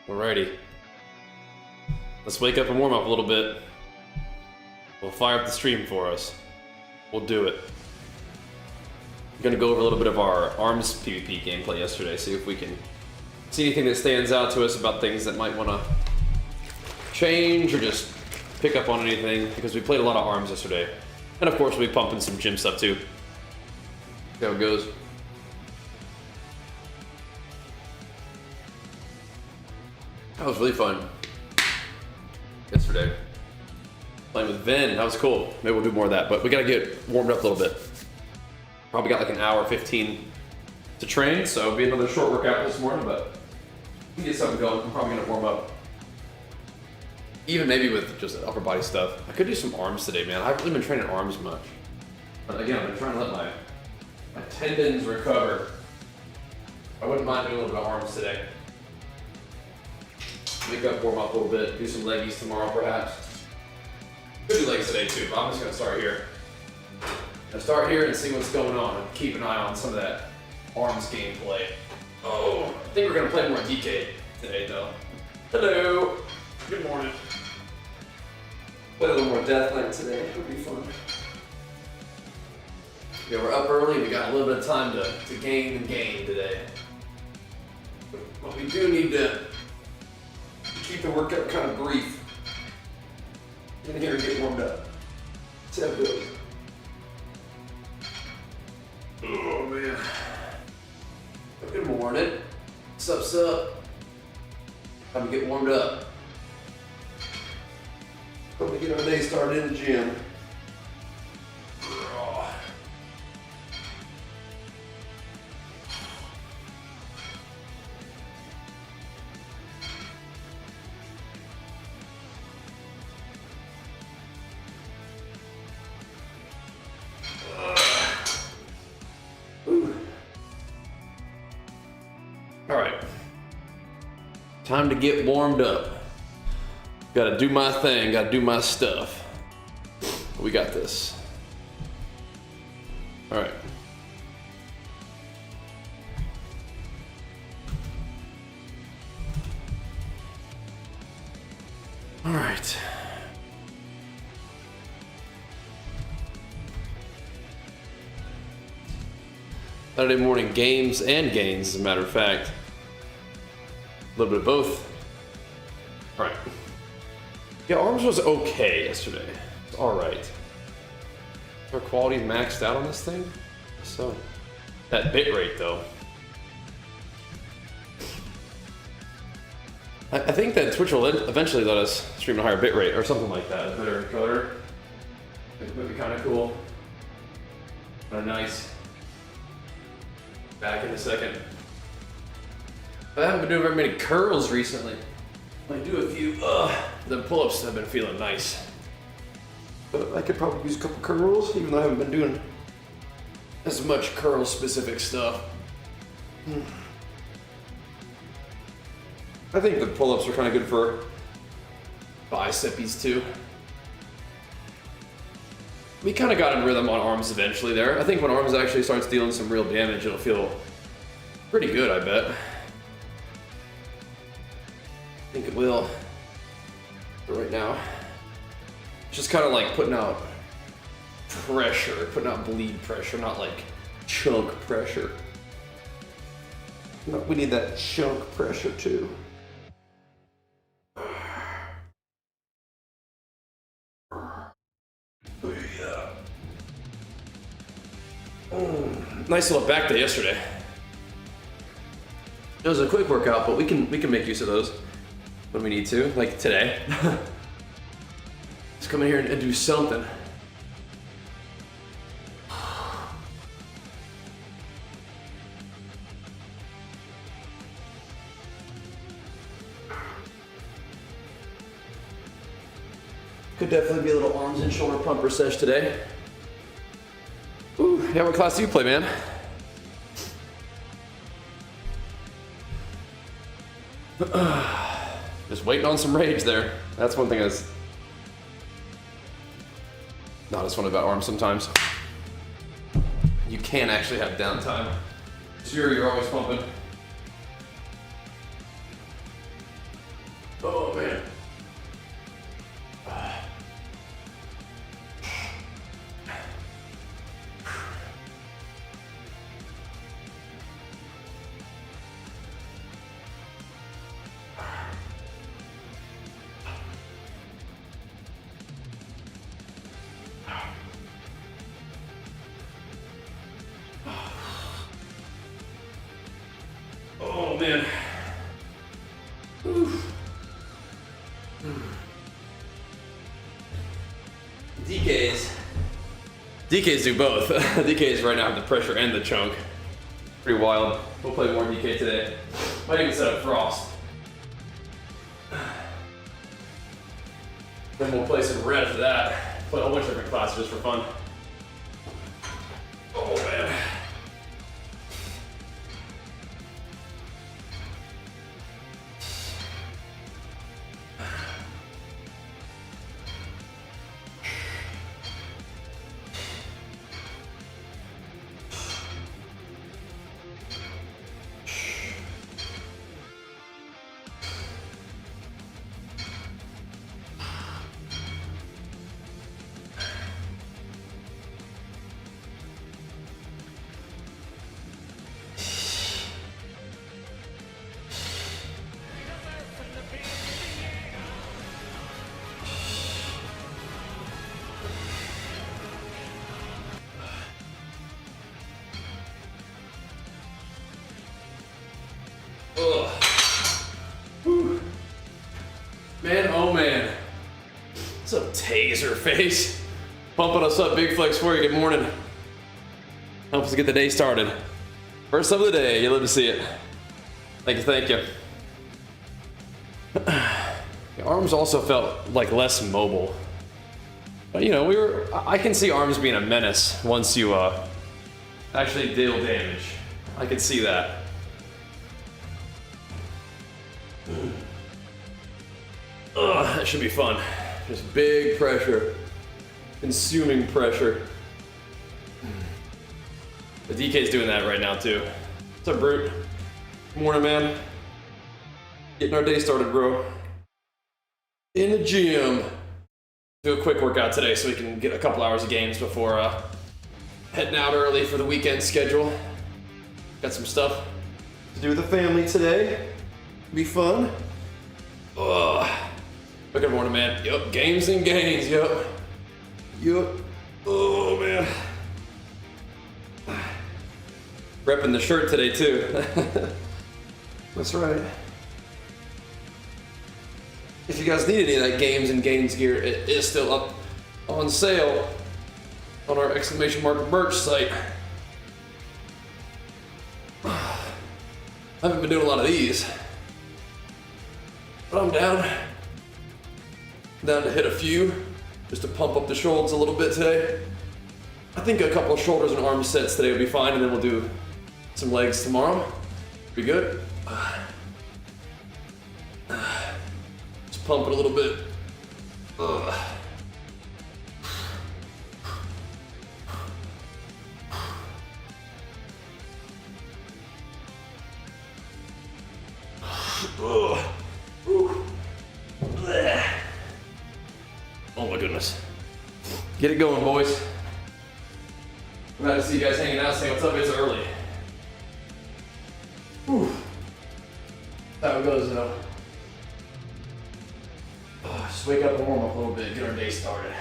Alrighty. Let's wake up and warm up a little bit. We'll fire up the stream for us. We'll do it. I'm gonna go over a little bit of our ARMS PvP gameplay yesterday, see if we can see anything that stands out to us about things that might want to change or just pick up on anything, because we played a lot of ARMS yesterday. And of course, we'll be pumping some gym stuff too. See how it goes. That was really fun yesterday. Playing with Vin, that was cool. Maybe we'll do more of that, but we gotta get warmed up a little bit. Probably got like an hour 15 to train, so it'll be another short workout this morning, but we can get something going. I'm probably gonna warm up. Even maybe with just upper body stuff. I could do some arms today, man. I haven't really been training arms much. But again, I've been trying to let my tendons recover. I wouldn't mind doing a little bit of arms today. Make up, warm up a little bit, do some leggies tomorrow perhaps. Could do legs today too, but I'm just gonna start here. Gonna start here and see what's going on and keep an eye on some of that arms gameplay. Oh, I think we're gonna play more DK today though. Hello, good morning. Play a little more Deathland today, it'll be fun. Yeah, we're up early, we got a little bit of time to game and game today. But we do need to keep the workout kind of brief. In here and get warmed up. See how it goes. Oh man. Good morning. Sup? Time to get warmed up. Hope we get our day started in the gym. Time to get warmed up. Gotta do my thing, gotta do my stuff. We got this. All right. All right. Saturday morning games and gains, as a matter of fact. A little bit of both. All right. Yeah, arms was okay yesterday. It's all right. Our quality maxed out on this thing. So, that bit rate though. I think that Twitch will eventually let us stream a higher bit rate or something like that. A better encoder. It would be kind of cool. Kind of nice. Back in a second. I haven't been doing very many curls recently. I do a few. The pull-ups have been feeling nice. But I could probably use a couple curls, even though I haven't been doing as much curl-specific stuff. I think the pull-ups are kind of good for biceps too. We kind of got in rhythm on arms eventually there. I think when arms actually starts dealing some real damage, it'll feel pretty good, I bet. I think it will. But right now, it's just kind of like putting out pressure, putting out bleed pressure, not like chunk pressure. No, we need that chunk pressure too. Nice little back day yesterday. It was a quick workout, but we can make use of those when we need to, like today. Let's come in here and do something. Could definitely be a little arms and shoulder pumper sesh today. Ooh, yeah, what class do you play, man? Just waiting on some rage there. That's one thing that's not as fun about arms sometimes. You can actually have downtime. Sure, you're always pumping. Oh man. Oof. DKs do both. DKs right now have the pressure and the chunk. Pretty wild. We'll play more DK today. Might even set up Frost. Then we'll play some red after that. Play a whole bunch of different classes just for fun. Oh man. Ugh. Whew. Man, oh man. What's up, Taser Face? Pumping us up, Big Flex for you. Good morning. Helps us get the day started. First of the day, you love to see it. Thank you, thank you. The arms also felt like less mobile. But you know, I can see arms being a menace once you actually deal damage. I can see that. Ugh, that should be fun. Just big pressure. Consuming pressure. The DK's doing that right now too. What's up, Brute? Good morning, man. Getting our day started, bro. In the gym. Do a quick workout today so we can get a couple hours of games before heading out early for the weekend schedule. Got some stuff to do with the family today. Be fun. Ugh. Good morning, man. Yup, games and gains, yup. Yup. Oh, man. Repping the shirt today, too. That's right. If you guys need any of that games and gains gear, it is still up on sale on our exclamation mark merch site. I haven't been doing a lot of these, but I'm down. Down to hit a few, just to pump up the shoulders a little bit today. I think a couple of shoulders and arm sets today will be fine, and then we'll do some legs tomorrow. Be good. Just pump it a little bit. Oh my goodness. Get it going, boys. I'm glad to see you guys hanging out, saying what's up. It's early. Whew. That's how it goes, though. Just wake up and warm up a little bit, get our day started.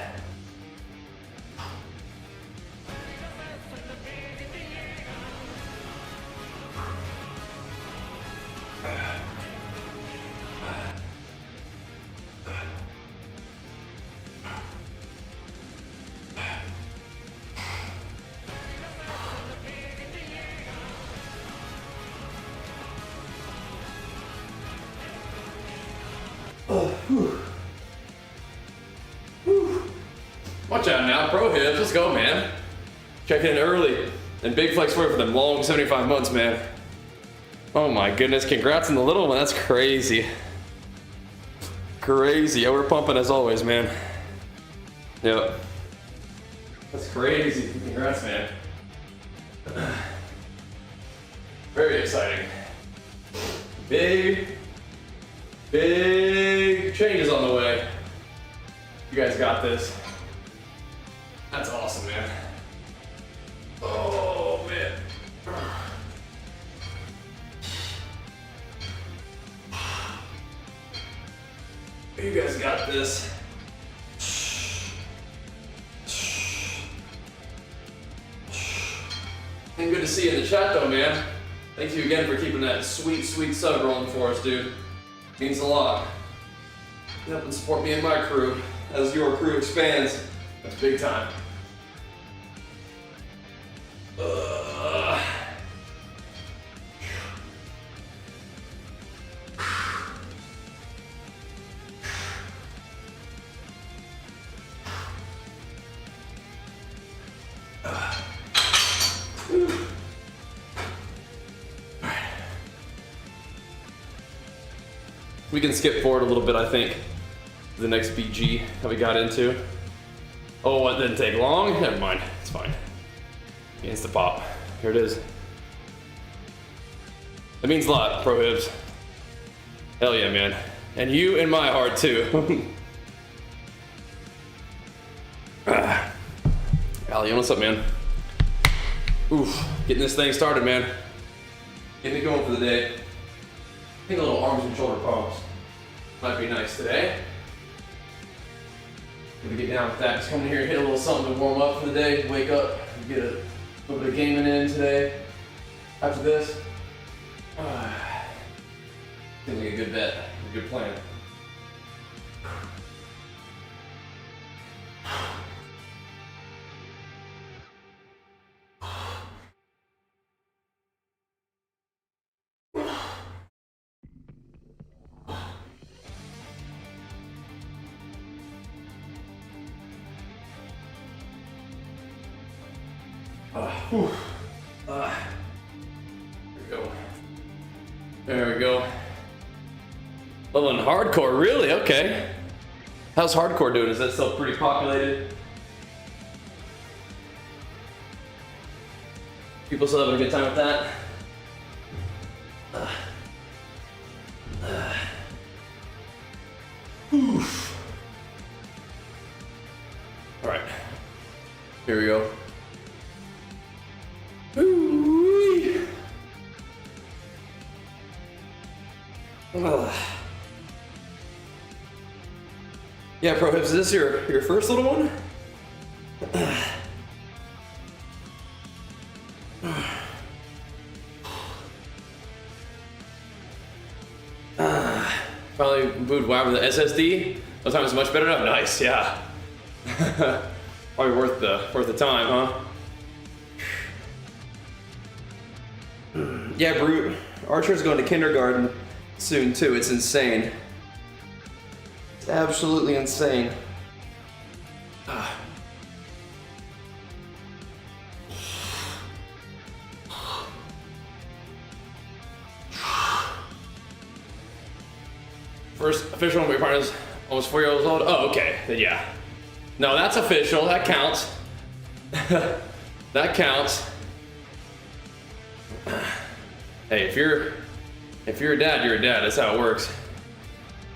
Watch out now, pro hips, let's go, man. Checking in early. And big flex for them long 75 months, man. Oh my goodness, congrats on the little one, that's crazy. Crazy, yeah, we're pumping as always, man. Yep. That's crazy, congrats, man. Very exciting. Big changes on the way. You guys got this. That's awesome, man. Oh, man. You guys got this. And good to see you in the chat, though, man. Thank you again for keeping that sweet, sweet sub rolling for us, dude. Means a lot. Help and support me and my crew as your crew expands. That's big time. We can skip forward a little bit, I think. The next BG that we got into. Oh, it didn't take long. Never mind, it's fine. Insta pop. Here it is. That means a lot, Pro Hibs. Hell yeah, man. And you in my heart too. Allie, what's up, man? Oof, getting this thing started, man. Getting it going for the day. I think a little arms and shoulder pumps might be nice today. Gonna get down with that. Just come in here and hit a little something to warm up for the day. Wake up, get a little bit of gaming in today. After this, seems like a good bet, a good plan. There we go. There we go. Oh, and hardcore, really? Okay. How's hardcore doing? Is that still pretty populated? People still having a good time with that? Oof. All right. Here we go. Ooh-wee. Yeah, Pro Hips, is this your first little one? Finally booted WoW with the SSD. Those times much better now. Nice, yeah. Probably worth the time, huh? Yeah, Brute. Archer's going to kindergarten soon too. It's insane. It's absolutely insane. First official one, my partner's almost 4 years old. Oh, okay. Then yeah. No, that's official. That counts. That counts. Hey, if you're a dad, you're a dad. That's how it works.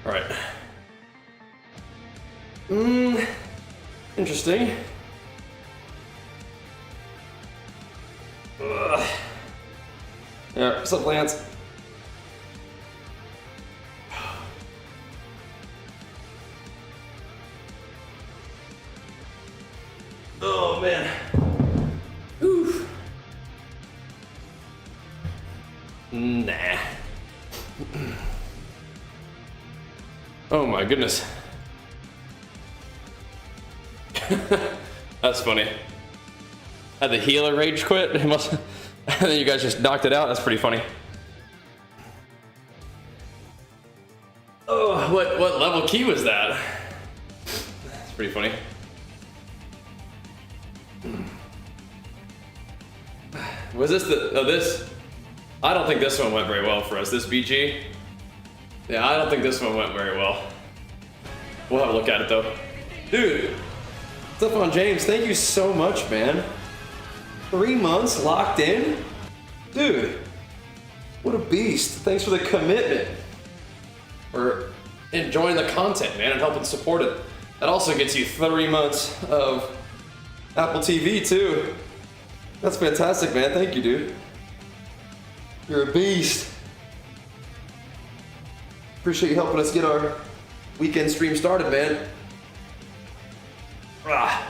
All right. Interesting. Ugh. Yeah, what's up, Lance? Oh man. Oof. Nah. Oh my goodness. That's funny. Had the healer rage quit. And then you guys just knocked it out. That's pretty funny. Oh, what level key was that? That's pretty funny. Was this this? I don't think this one went very well for us. This BG. Yeah, I don't think this one went very well. We'll have a look at it though. Dude, what's up on James? Thank you so much, man. 3 months locked in? Dude, what a beast. Thanks for the commitment. For enjoying the content, man, and helping support it. That also gets you 3 months of Apple TV too. That's fantastic, man. Thank you, dude. You're a beast. Appreciate you helping us get our weekend stream started, man. Ah.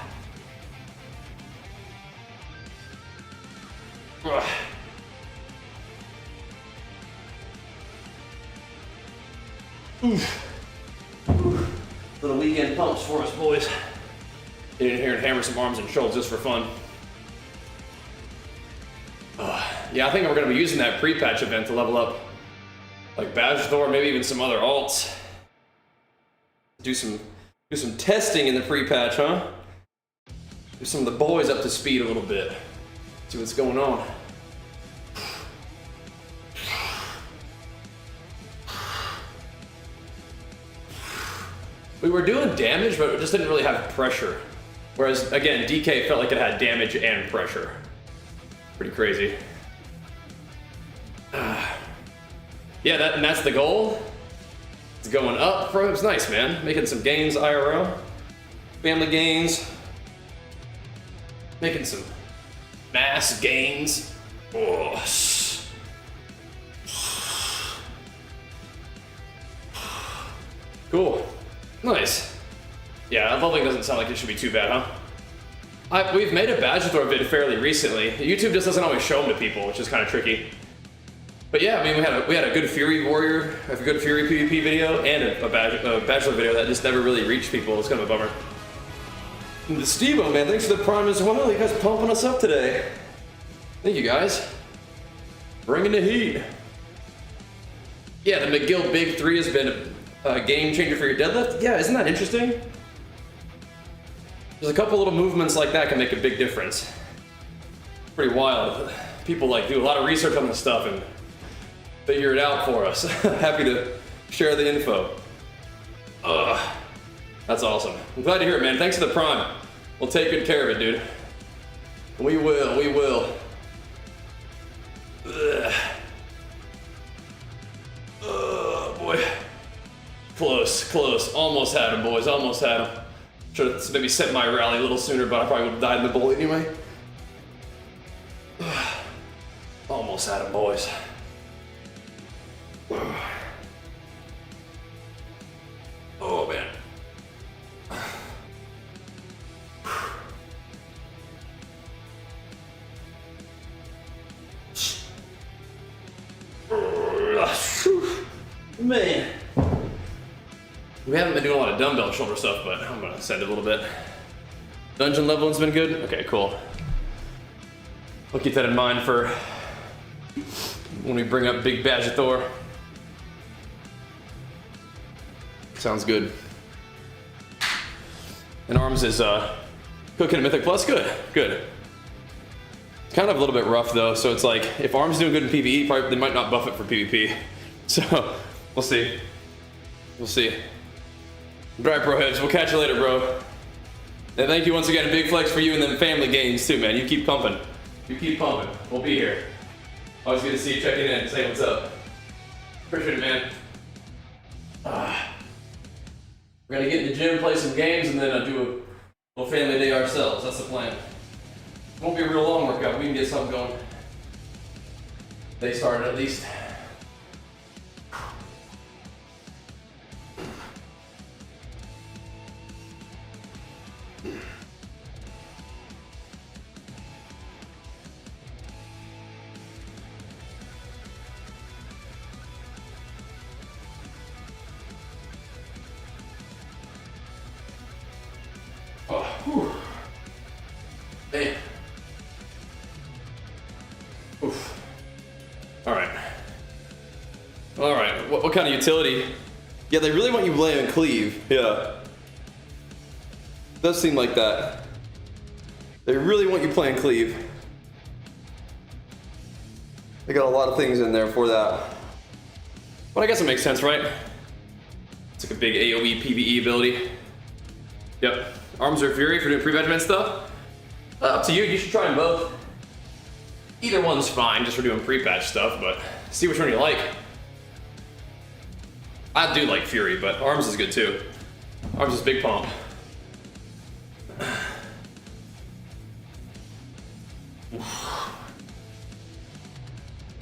Oof. Little weekend pumps for us, boys. Get in here and hammer some arms and shoulders just for fun. Yeah, I think we're gonna be using that pre-patch event to level up, like Bajheera, maybe even some other alts. Do some testing in the pre-patch, huh? Do some of the boys up to speed a little bit. See what's going on. We were doing damage, but it just didn't really have pressure. Whereas, again, DK felt like it had damage and pressure. Pretty crazy. Yeah, and that's the goal. It's going up. It's nice, man. Making some gains IRL. Family gains. Making some mass gains. Oh. Cool. Nice. Yeah, leveling doesn't sound like it should be too bad, huh? We've made a Bajheera vid fairly recently. YouTube just doesn't always show them to people, which is kind of tricky. But yeah, I mean, we had a good Fury Warrior, a good Fury PvP video, and a Bajheera video that just never really reached people. It's kind of a bummer. And the Stevo, man, thanks for the prime as well. You guys pumping us up today. Thank you, guys. Bringing the heat. Yeah, the McGill Big 3 has been a game changer for your deadlift. Yeah, isn't that interesting? There's a couple little movements like that can make a big difference. Pretty wild. People like do a lot of research on this stuff and figure it out for us. Happy to share the info. That's awesome. I'm glad to hear it, man. Thanks for the prime. We'll take good care of it, dude. We will. Oh, boy. Close. Almost had him, boys. Almost had him. Should have maybe set my rally a little sooner, but I probably would have died in the bullet anyway. Almost had him, boys. Oh, man. Man. We haven't been doing a lot of dumbbell shoulder stuff, but I'm gonna send it a little bit. Dungeon leveling's been good? Okay, cool. We'll keep that in mind for when we bring up Big Bajheera. Sounds good. And arms is cooking a Mythic Plus? Good. It's kind of a little bit rough though, so it's like, if arms doing good in PvE, probably they might not buff it for PvP. So, we'll see. Alright, bro heads, we'll catch you later, bro. And thank you once again, big flex for you and then family games too, man. You keep pumping. We'll be here. Always good to see you checking in, say what's up. Appreciate it, man. We're gonna get in the gym, play some games, and then do a little family day ourselves. That's the plan. Won't be a real long workout. We can get something going. They started at least. Man. Oof. All right. What kind of utility? Yeah, they really want you lay on cleave. Yeah. Does seem like that. They really want you playing cleave. They got a lot of things in there for that. But I guess it makes sense, right? It's like a big AoE PvE ability. Yep. Arms are Fury for doing pre-regiment stuff. Up to you. You should try them both. Either one's fine, just for doing pre-patch stuff, but see which one you like. I do like Fury, but arms is good too. Arms is big pump.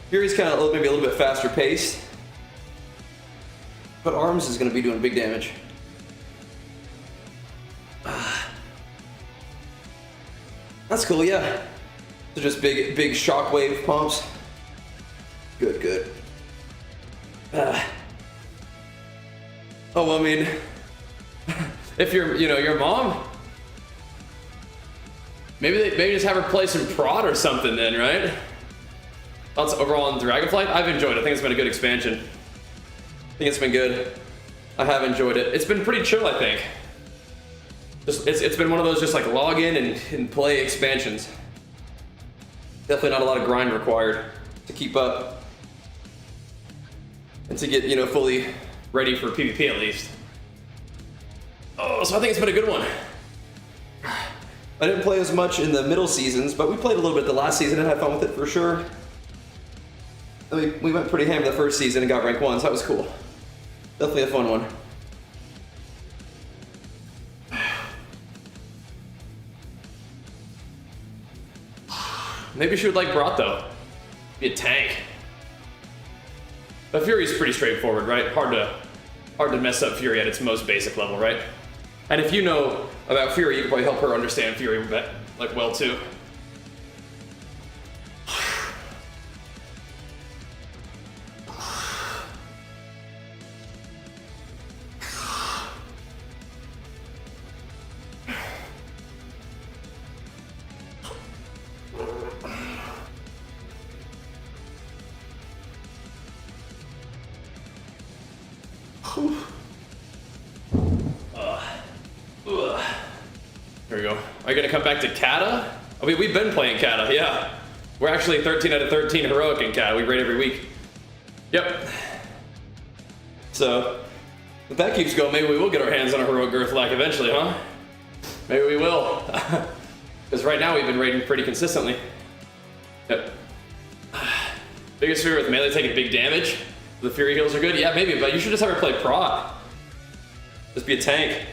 Fury's kind of maybe a little bit faster paced, but arms is going to be doing big damage. That's cool, yeah. So just big shockwave pumps. Good. Oh, well, I mean, if you're, you know, your mom, maybe just have her play some prod or something then, right? Thoughts overall on Dragonflight? I've enjoyed it. I think it's been a good expansion. I think it's been good. I have enjoyed it. It's been pretty chill, I think. It's been one of those just like log in and play expansions. Definitely not a lot of grind required to keep up and to get, you know, fully ready for PvP at least. Oh, so I think it's been a good one. I didn't play as much in the middle seasons, but we played a little bit the last season and had fun with it for sure. We went pretty ham the first season and got rank 1, so that was cool. Definitely a fun one. Maybe she would like Brat though. Be a tank. But Fury's pretty straightforward, right? Hard to mess up Fury at its most basic level, right? And if you know about Fury, you can probably help her understand Fury like well too. There we go. Are you gonna come back to Kata? I mean, we've been playing Kata, yeah. We're actually 13 out of 13 heroic in Kata. We raid every week. Yep. So, if that keeps going, maybe we will get our hands on a heroic Girthlack eventually, huh? Maybe we will. Because right now we've been raiding pretty consistently. Yep. Biggest fear with melee taking big damage. The Fury heals are good? Yeah, maybe, but you should just have her play prod. Just be a tank.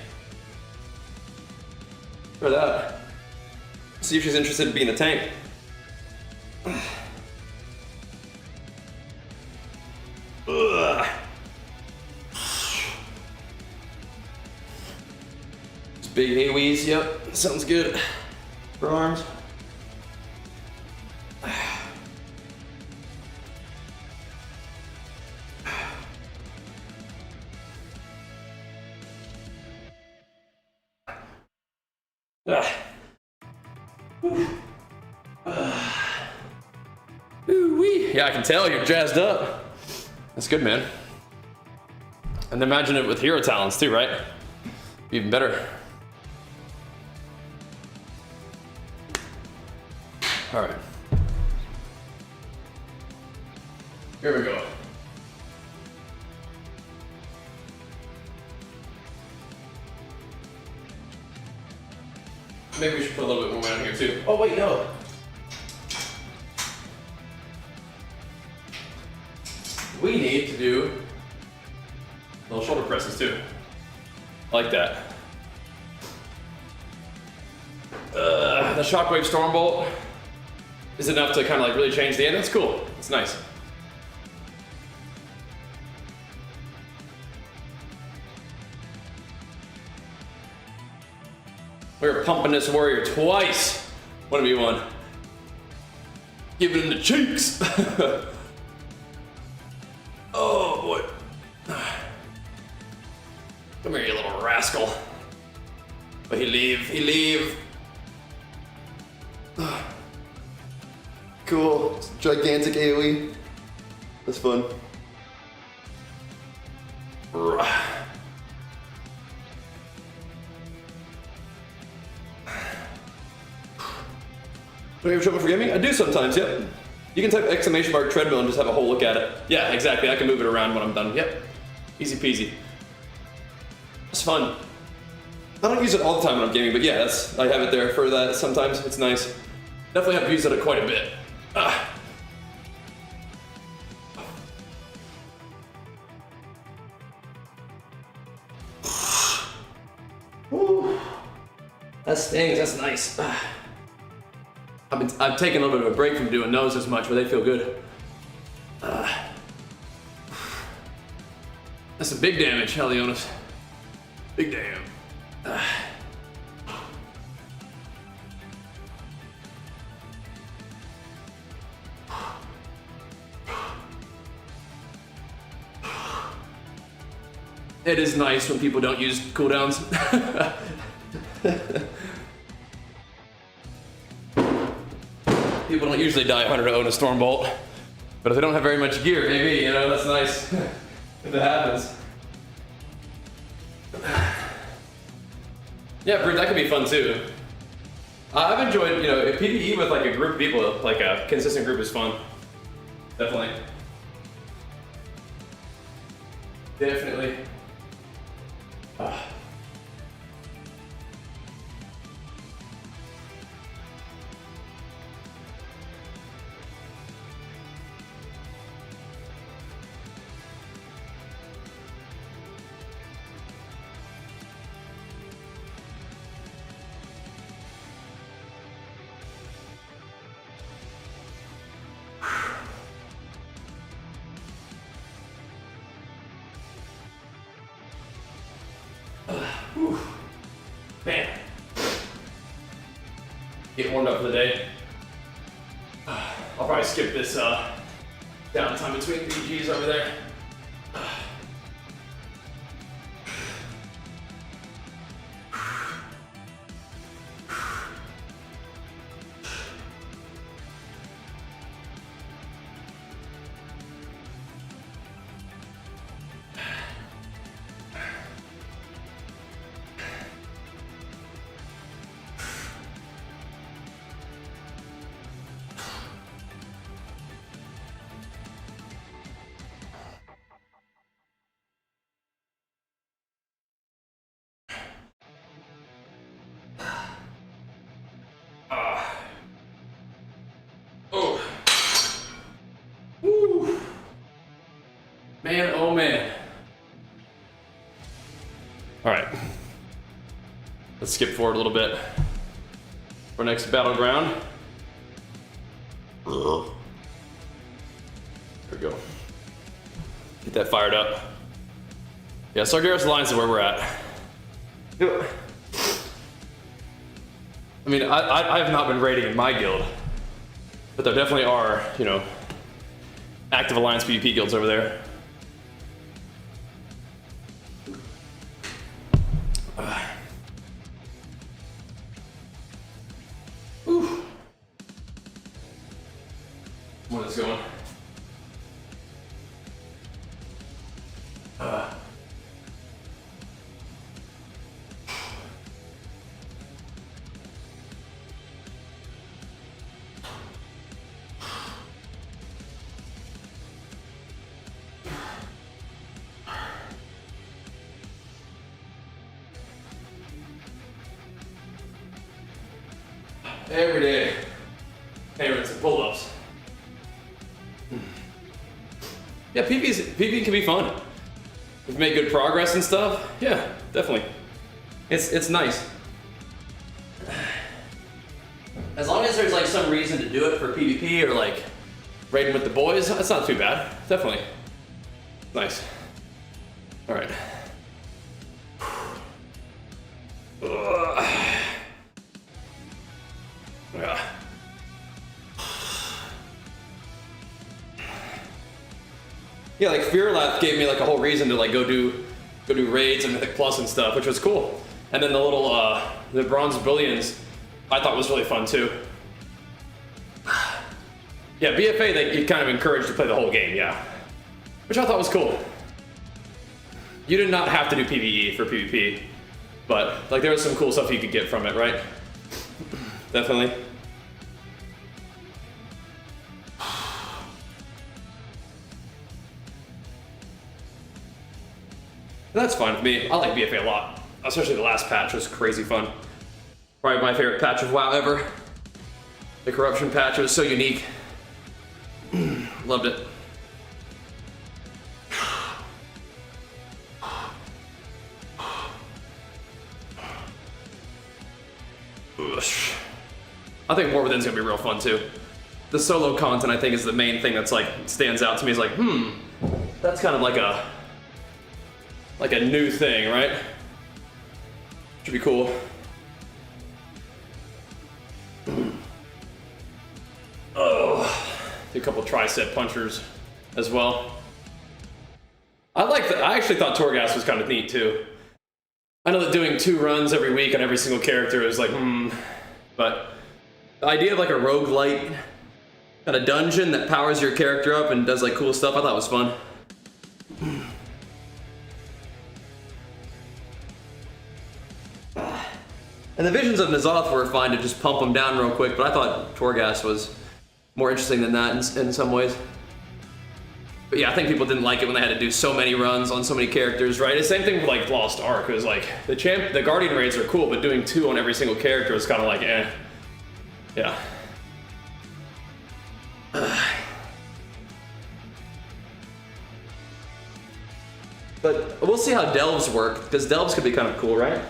For that. See if she's interested in being a tank. Ugh. Just big AoEs, yep. Sounds good. For arms. Yeah, I can tell you're jazzed up. That's good, man. And imagine it with hero talents too, right? Even better. All right. Here we go. Maybe we should put a little bit more weight on here too. Oh wait, no. We need to do little shoulder presses too. I like that. The Shockwave Stormbolt is enough to kind of like really change the end. That's cool. It's nice. We're pumping this warrior twice. 1v1. Give it in the cheeks. Oh boy. Come here, you little rascal. But he leave. Cool. It's gigantic AoE. That's fun. Do you have trouble forgiving me? I do sometimes, yep. You can type !! treadmill and just have a whole look at it. Yeah, exactly. I can move it around when I'm done. Yep. Easy peasy. It's fun. I don't use it all the time when I'm gaming, but yeah, I have it there for that sometimes. It's nice. Definitely have used it quite a bit. Woo. That stings, that's nice. I've taken a little bit of a break from doing those as much, but they feel good. That's some big damage, Helionis. Big damn. It is nice when people don't use cooldowns. People don't usually die 100 to own a Stormbolt, but if they don't have very much gear, maybe, you know, that's nice if that happens. Yeah, Brute, that could be fun too. I've enjoyed, you know, PvE with like a group of people, like a consistent group is fun. Definitely. Definitely. Man, get warmed up for the day. I'll probably skip this downtime between BGs over there. Oh. Woo. Man, oh man. All right. Let's skip forward a little bit. Our next battleground. There we go. Get that fired up. Yeah, Sargeras Alliance is where we're at. I mean, I have not been raiding in my guild, but there definitely are, you know, active Alliance PvP guilds over there. What is going? Every day, hammerings and pull-ups. Yeah, PvP can be fun. We've made good progress and stuff. Yeah, definitely. It's nice. As long as there's like some reason to do it for PvP or like raiding with the boys, that's not too bad. Definitely. Nice. All right. Yeah. Yeah, like Fearlath gave me like a whole reason to like go do raids and Mythic Plus and stuff, which was cool. And then the little the Bronze Billions I thought was really fun too. Yeah, BFA you kind of encouraged to play the whole game, yeah. Which I thought was cool. You did not have to do PvE for PvP, but like there was some cool stuff you could get from it, right? Definitely. That's fine with me. I like BFA a lot. Especially the last patch was crazy fun. Probably my favorite patch of WoW ever. The corruption patch was so unique. Loved it. I think War Within's gonna be real fun too. The solo content I think is the main thing that's like stands out to me. Is like, that's kind of like a new thing, right? Should be cool. Oh, do a couple tricep punchers as well. I actually thought Torghast was kind of neat too. I know that doing 2 runs every week on every single character is like, but the idea of like a roguelite kind of dungeon that powers your character up and does like cool stuff, I thought was fun. And the visions of N'Zoth were fine to just pump them down real quick, but I thought Torghast was more interesting than that in some ways. But yeah, I think people didn't like it when they had to do so many runs on so many characters, right? The same thing with like Lost Ark. It was like the Guardian raids are cool, but doing 2 on every single character is kind of like, eh. Yeah. But we'll see how delves work, because delves could be kind of cool, right?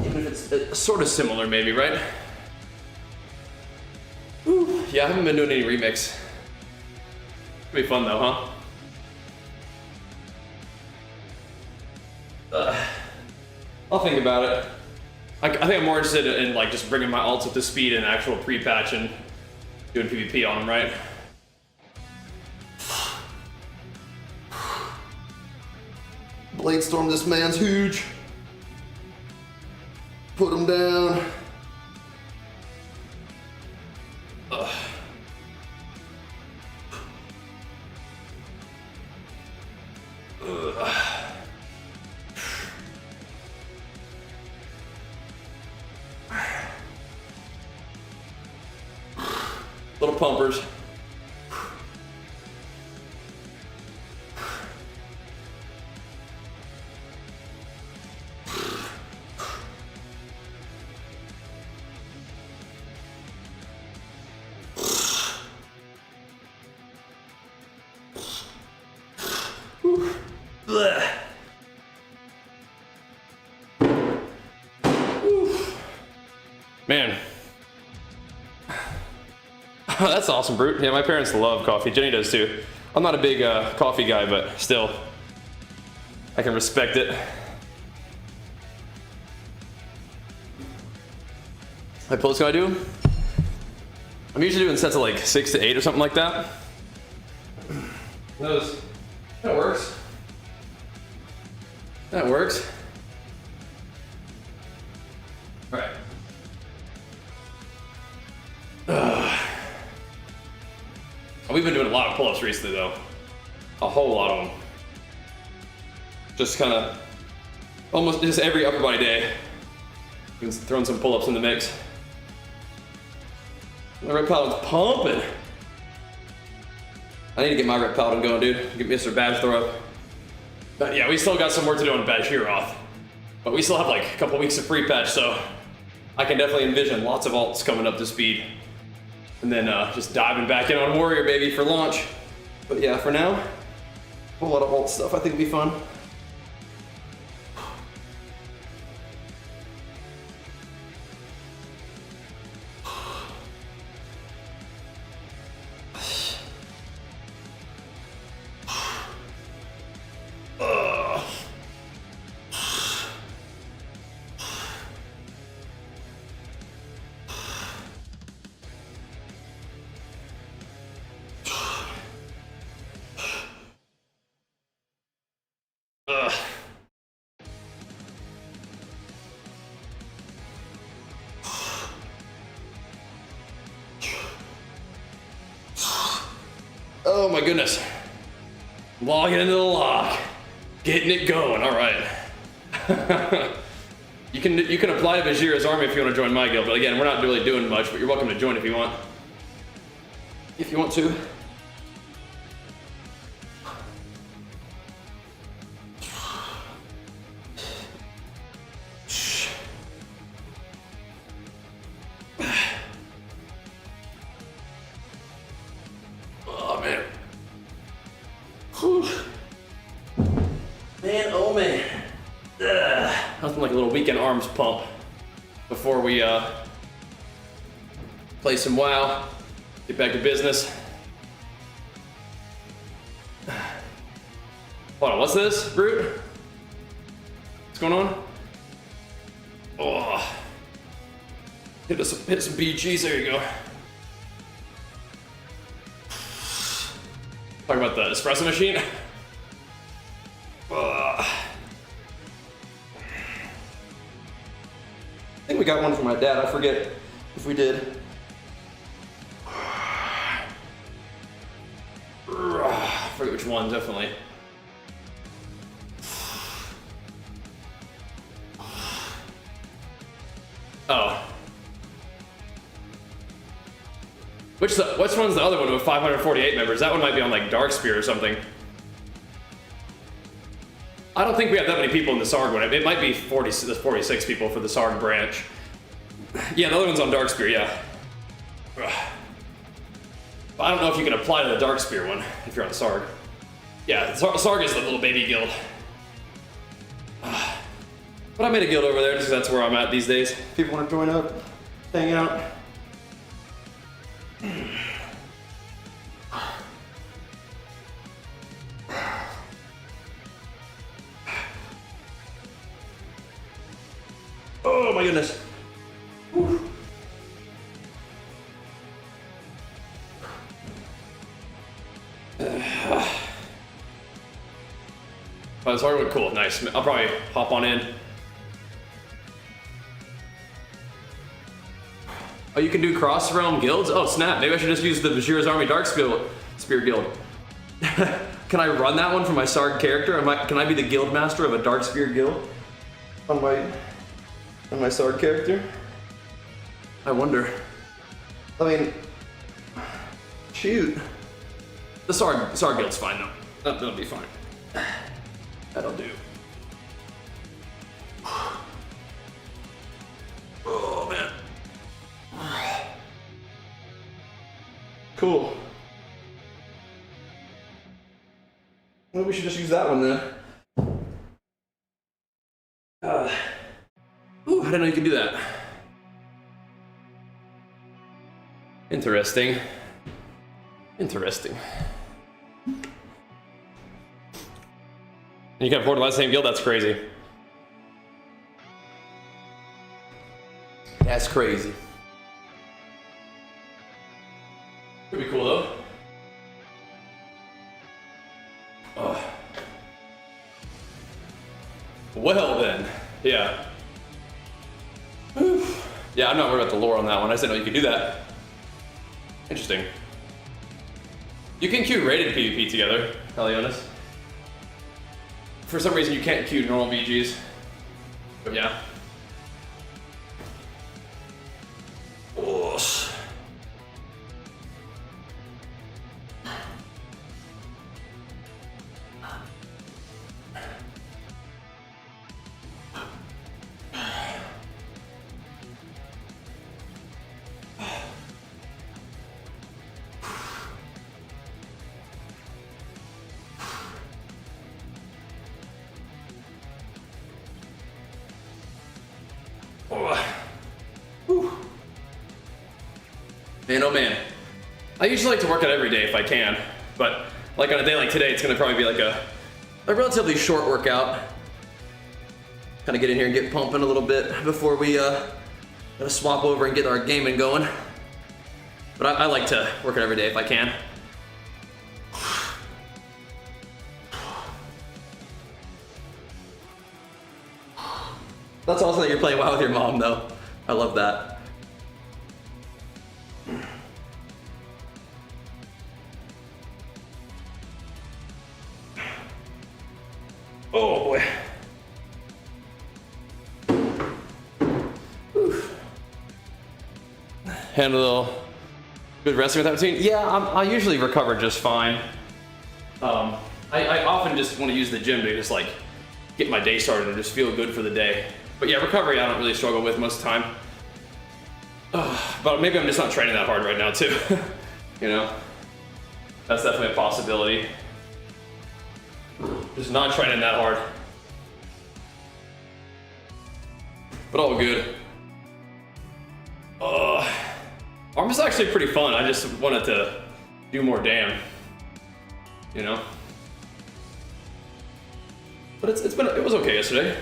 Even if it's sort of similar, maybe, right? Whew. Yeah, I haven't been doing any remix. It'll be fun though, huh? I'll think about it. I think I'm more interested in like just bringing my alts up to speed in actual pre-patch and doing PvP on them, right? Bladestorm, this man's huge. Put him down. Little pumpers. Man. That's awesome, Brute. Yeah, my parents love coffee. Jenny does too. I'm not a big coffee guy, but still, I can respect it. How many pull-ups can I do? I'm usually doing sets of like 6 to 8 or something like that. That works. That works. All right. We've been doing a lot of pull-ups recently though. A whole lot of them. Just kind of, almost just every upper body day. Been throwing some pull-ups in the mix. My rep paladin's pumping. I need to get my rep paladin going, dude. Get Mr. Badge throw up. But yeah, we still got some work to do on Bajheera. But we still have like a couple weeks of free patch, so I can definitely envision lots of alts coming up to speed. And then just diving back in on Warrior, baby, for launch. But yeah, for now, a whole lot of alt stuff I think will be fun. Oh my goodness. Logging into the lock. Getting it going, all right. You can apply to Bajheera's army if you want to join my guild, but again, we're not really doing much, but you're welcome to join if you want. If you want to. Man, oh man. Nothing like a little weekend arms pump before we play some WoW, get back to business. Hold on, what's this, Brute? What's going on? Oh. Hit some BGs, there you go. Talk about the espresso machine. I think we got one from my dad, I forget if we did. I forget which one, definitely. Oh. Which one's the other one with 548 members? That one might be on like Darkspear or something. I don't think we have that many people in the Sarg one. It might be 46 people for the Sarg branch. Yeah, the other one's on Darkspear, yeah. But I don't know if you can apply to the Darkspear one if you're on Sarg. Yeah, Sarg is the little baby guild. But I made a guild over there just because that's where I'm at these days. People want to join up, hang out. Oh my goodness. Whew. Oh, this hardwood, cool, nice. I'll probably hop on in. Oh, you can do cross-realm guilds? Oh, snap. Maybe I should just use the Bajheera's Army Spear Guild. Can I run that one for my Sarg character? Can I be the guild master of a Darkspear guild on my Sarg character? I wonder. I mean, shoot. The Sarg guild's fine though. That'll be fine. That'll do. Oh man. Cool. Well, we should just use that one then. Ooh, I didn't know you could do that. Interesting. Interesting. And you can afford the last name guild? That's crazy. That's crazy. Pretty cool though. Oh. Well then, yeah. Whew. Yeah, I'm not worried about the lore on that one. I just didn't know you could do that. Interesting. You can queue rated PvP together, Helionis. For some reason you can't queue normal BGs. But yeah. Oosh. Man, oh man. I usually like to work out every day if I can, but like on a day like today, it's gonna probably be like a relatively short workout. Kind of get in here and get pumping a little bit before we gotta swap over and get our gaming going. But I like to work out every day if I can. That's awesome that you're playing WoW with your mom though. I love that. Oh boy. Oof. Had a little good resting with that routine. Yeah, I usually recover just fine. I often just want to use the gym to just like get my day started and just feel good for the day. But yeah, recovery I don't really struggle with most of the time. But maybe I'm just not training that hard right now too. You know, that's definitely a possibility. Just not training that hard. But all good. ARM is actually pretty fun. I just wanted to do more damn. You know? But it was okay yesterday.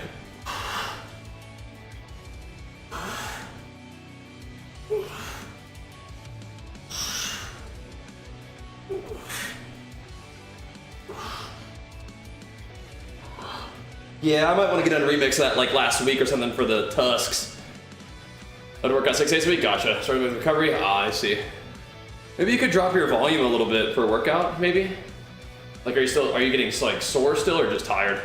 Yeah, I might want to get on a remix of that like last week or something for the tusks. I'd work out 6 days a week, gotcha. Starting with recovery, I see. Maybe you could drop your volume a little bit per workout, maybe? Like, are you getting like sore still or just tired?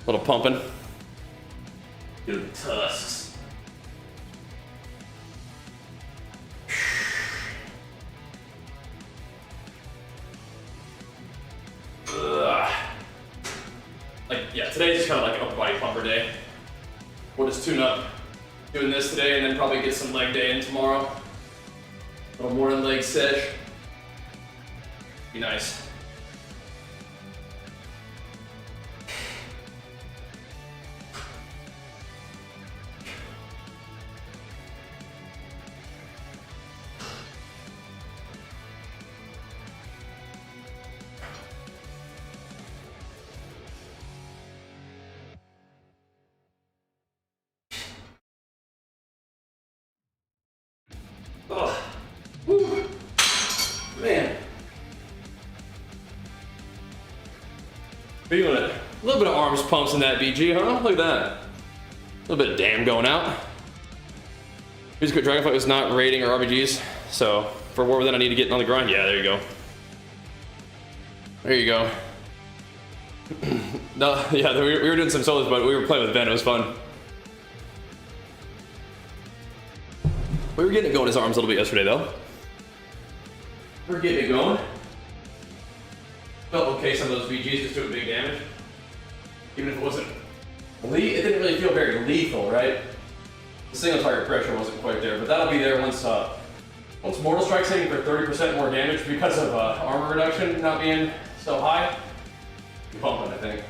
Little pumping. Get the tusks. Like, yeah, today's just kind of like an upper body pumper day. We'll just tune up doing this today and then probably get some leg day in tomorrow. A little morning leg sesh. Be nice. Oh, woo. Man. Feeling it. A little bit of arms pumps in that BG, huh? Look at that. A little bit of damn going out. Music at Dragonflight was not rating or RBGs, so for War Within I need to get on the grind. Yeah, there you go. There you go. No, yeah, we were doing some solos, but we were playing with Ben. It was fun. We were getting it going his arms a little bit yesterday, though. We were getting it going. Felt okay, some of those VGs just doing big damage. Even if it wasn't it didn't really feel very lethal, right? The single target pressure wasn't quite there, but that'll be there once Mortal Strike's hitting for 30% more damage because of armor reduction not being so high. You're pumping, I think.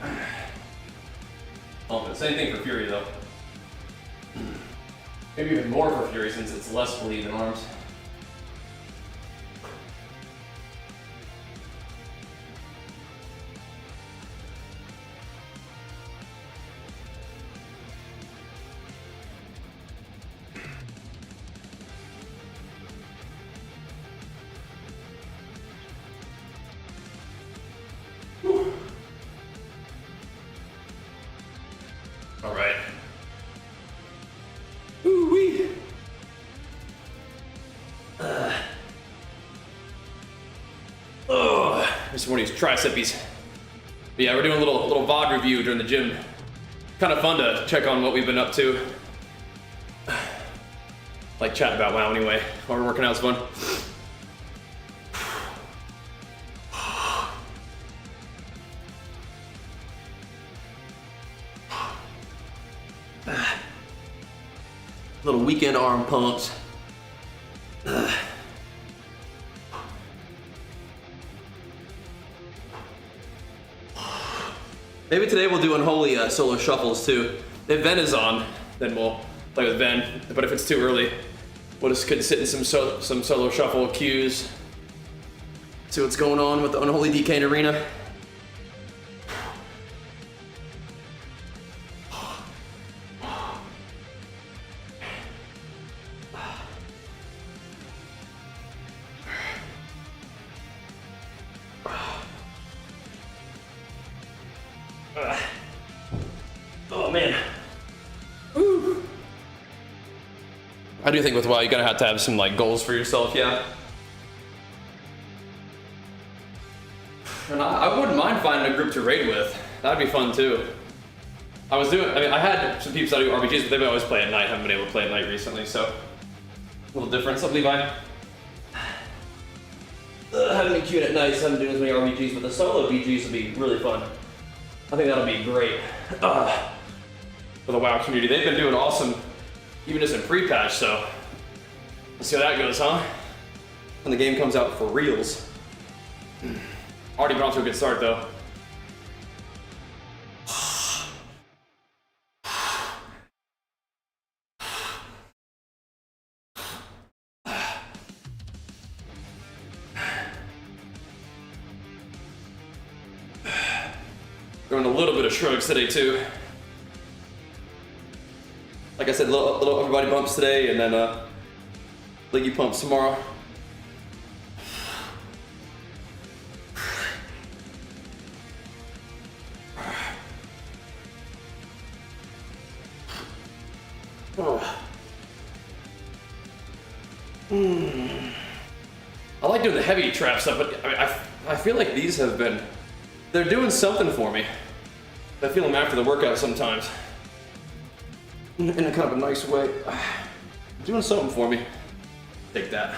Pumping. Same thing for Fury, though. Maybe even more for Fury since it's less bleed than arms. All right. Ooh-wee. Just one of these triceps. But yeah, we're doing a little VoD review during the gym. Kind of fun to check on what we've been up to. Like chatting about WoW anyway, while we're working out is fun. Little weekend arm pumps. Maybe today we'll do unholy solo shuffles too. If Ven is on, then we'll play with Ven. But if it's too early, we'll just sit in some solo shuffle queues. See what's going on with the unholy DK in arena. Oh man. Woo. I do think with WoW, you're gonna have to have some like goals for yourself, yeah. And I wouldn't mind finding a group to raid with. That'd be fun too. I had some people that do RPGs, but they've always played at night. Haven't been able to play at night recently, so a little difference. Up, Levi. Haven't been queuing at night, so I haven't done as many RPGs, but the solo BGs would be really fun. I think that'll be great for the WoW community. They've been doing awesome, even just in pre-patch, so let's see how that goes, huh? When the game comes out for reals. Already been off to a good start, though. Throwing a little bit of shrugs today too. Like I said, little upper body bumps today, and then leggy pumps tomorrow. Oh. I like doing the heavy trap stuff, but I feel like these have been, they're doing something for me. I feel them after the workout sometimes. In a kind of a nice way. Doing something for me. Take that.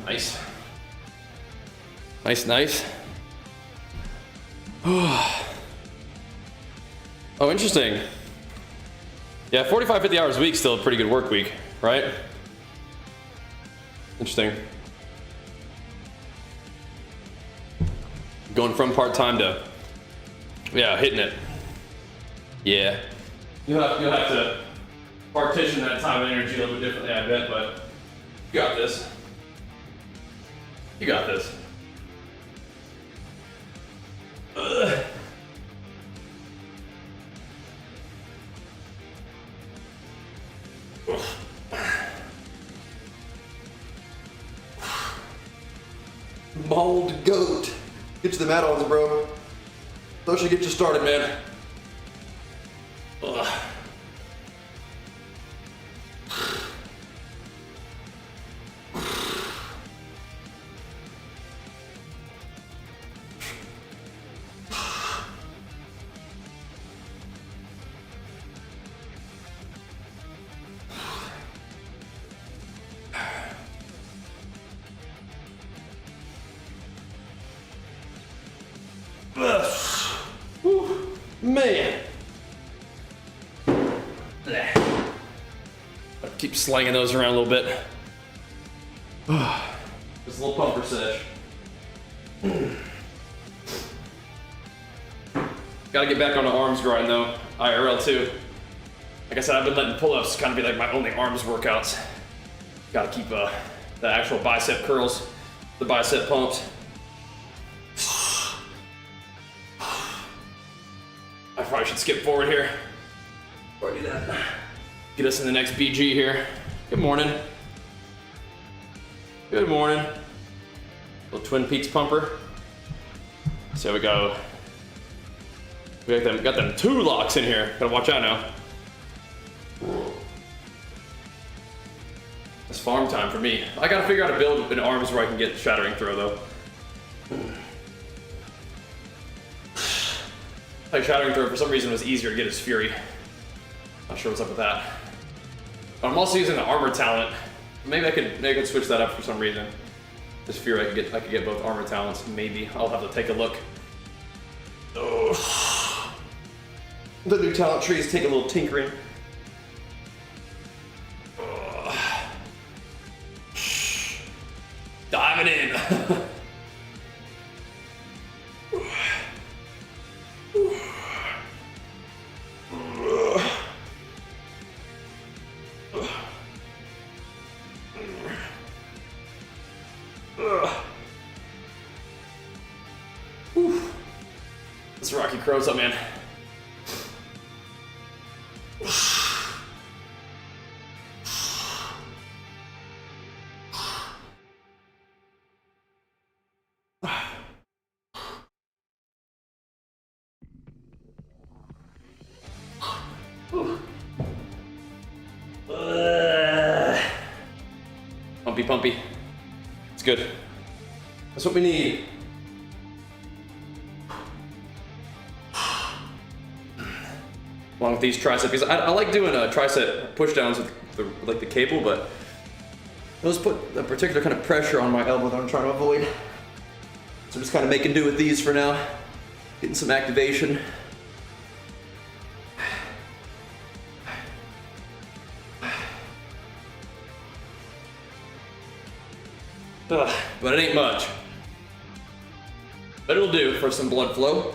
Nice. Nice. Oh, interesting. Yeah, 45, 50 hours a week, still a pretty good work week, right? Interesting. Going from part-time to, yeah, hitting it. Yeah. You'll have to partition that time and energy a little bit differently, I bet, but you got this. You got this. Ugh. Mauled goat. Get you the add-ons, bro. Those should get you started, man. Ugh. Man. I'll keep slanging those around a little bit. Just a little pumper sesh. Gotta get back on the arms grind though, IRL too. Like I said, I've been letting pull-ups kind of be like my only arms workouts. Gotta keep the actual bicep curls, the bicep pumps. I probably should skip forward here. Or do that. Get us in the next BG here. Good morning. Good morning. Little Twin Peaks pumper. So we go. We got them 2 locks in here. Gotta watch out now. It's farm time for me. I gotta figure out a build in arms where I can get shattering throw though. Like shattering throw for some reason was easier to get his fury. Not sure what's up with that. But I'm also using the armor talent. Maybe I could switch that up for some reason. This fury I could get both armor talents. Maybe I'll have to take a look. Oh. The new talent trees take a little tinkering. Oh. Diving in. This Rocky Crow's up, man. Pumpy. It's good. That's what we need. Along with these triceps, because I like doing tricep push downs with the cable, but those put a particular kind of pressure on my elbow that I'm trying to avoid. So I'm just kind of making do with these for now. Getting some activation. But it ain't much. But it'll do for some blood flow.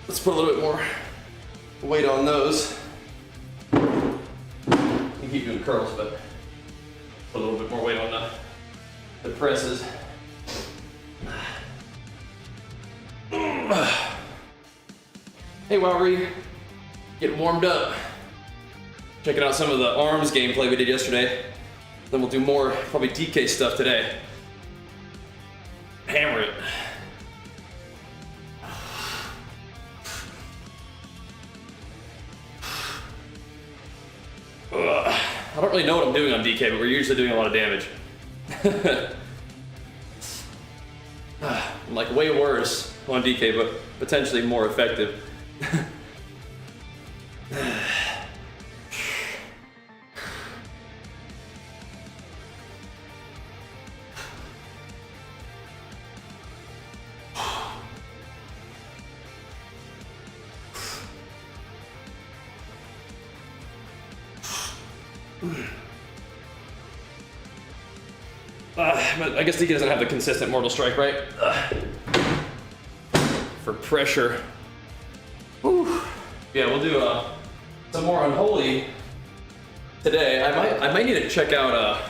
Let's put a little bit more weight on those. You can keep doing curls, but put a little bit more weight on the presses. Hey Wowry, getting warmed up. Checking out some of the arms gameplay we did yesterday. Then we'll do more, probably DK stuff today. Hammer it. I don't really know what I'm doing on DK, but we're usually doing a lot of damage. I'm like way worse on DK, but potentially more effective. But I guess DK doesn't have the consistent mortal strike, right? For pressure. Whew. Yeah, we'll do some more Unholy today. I might need to check out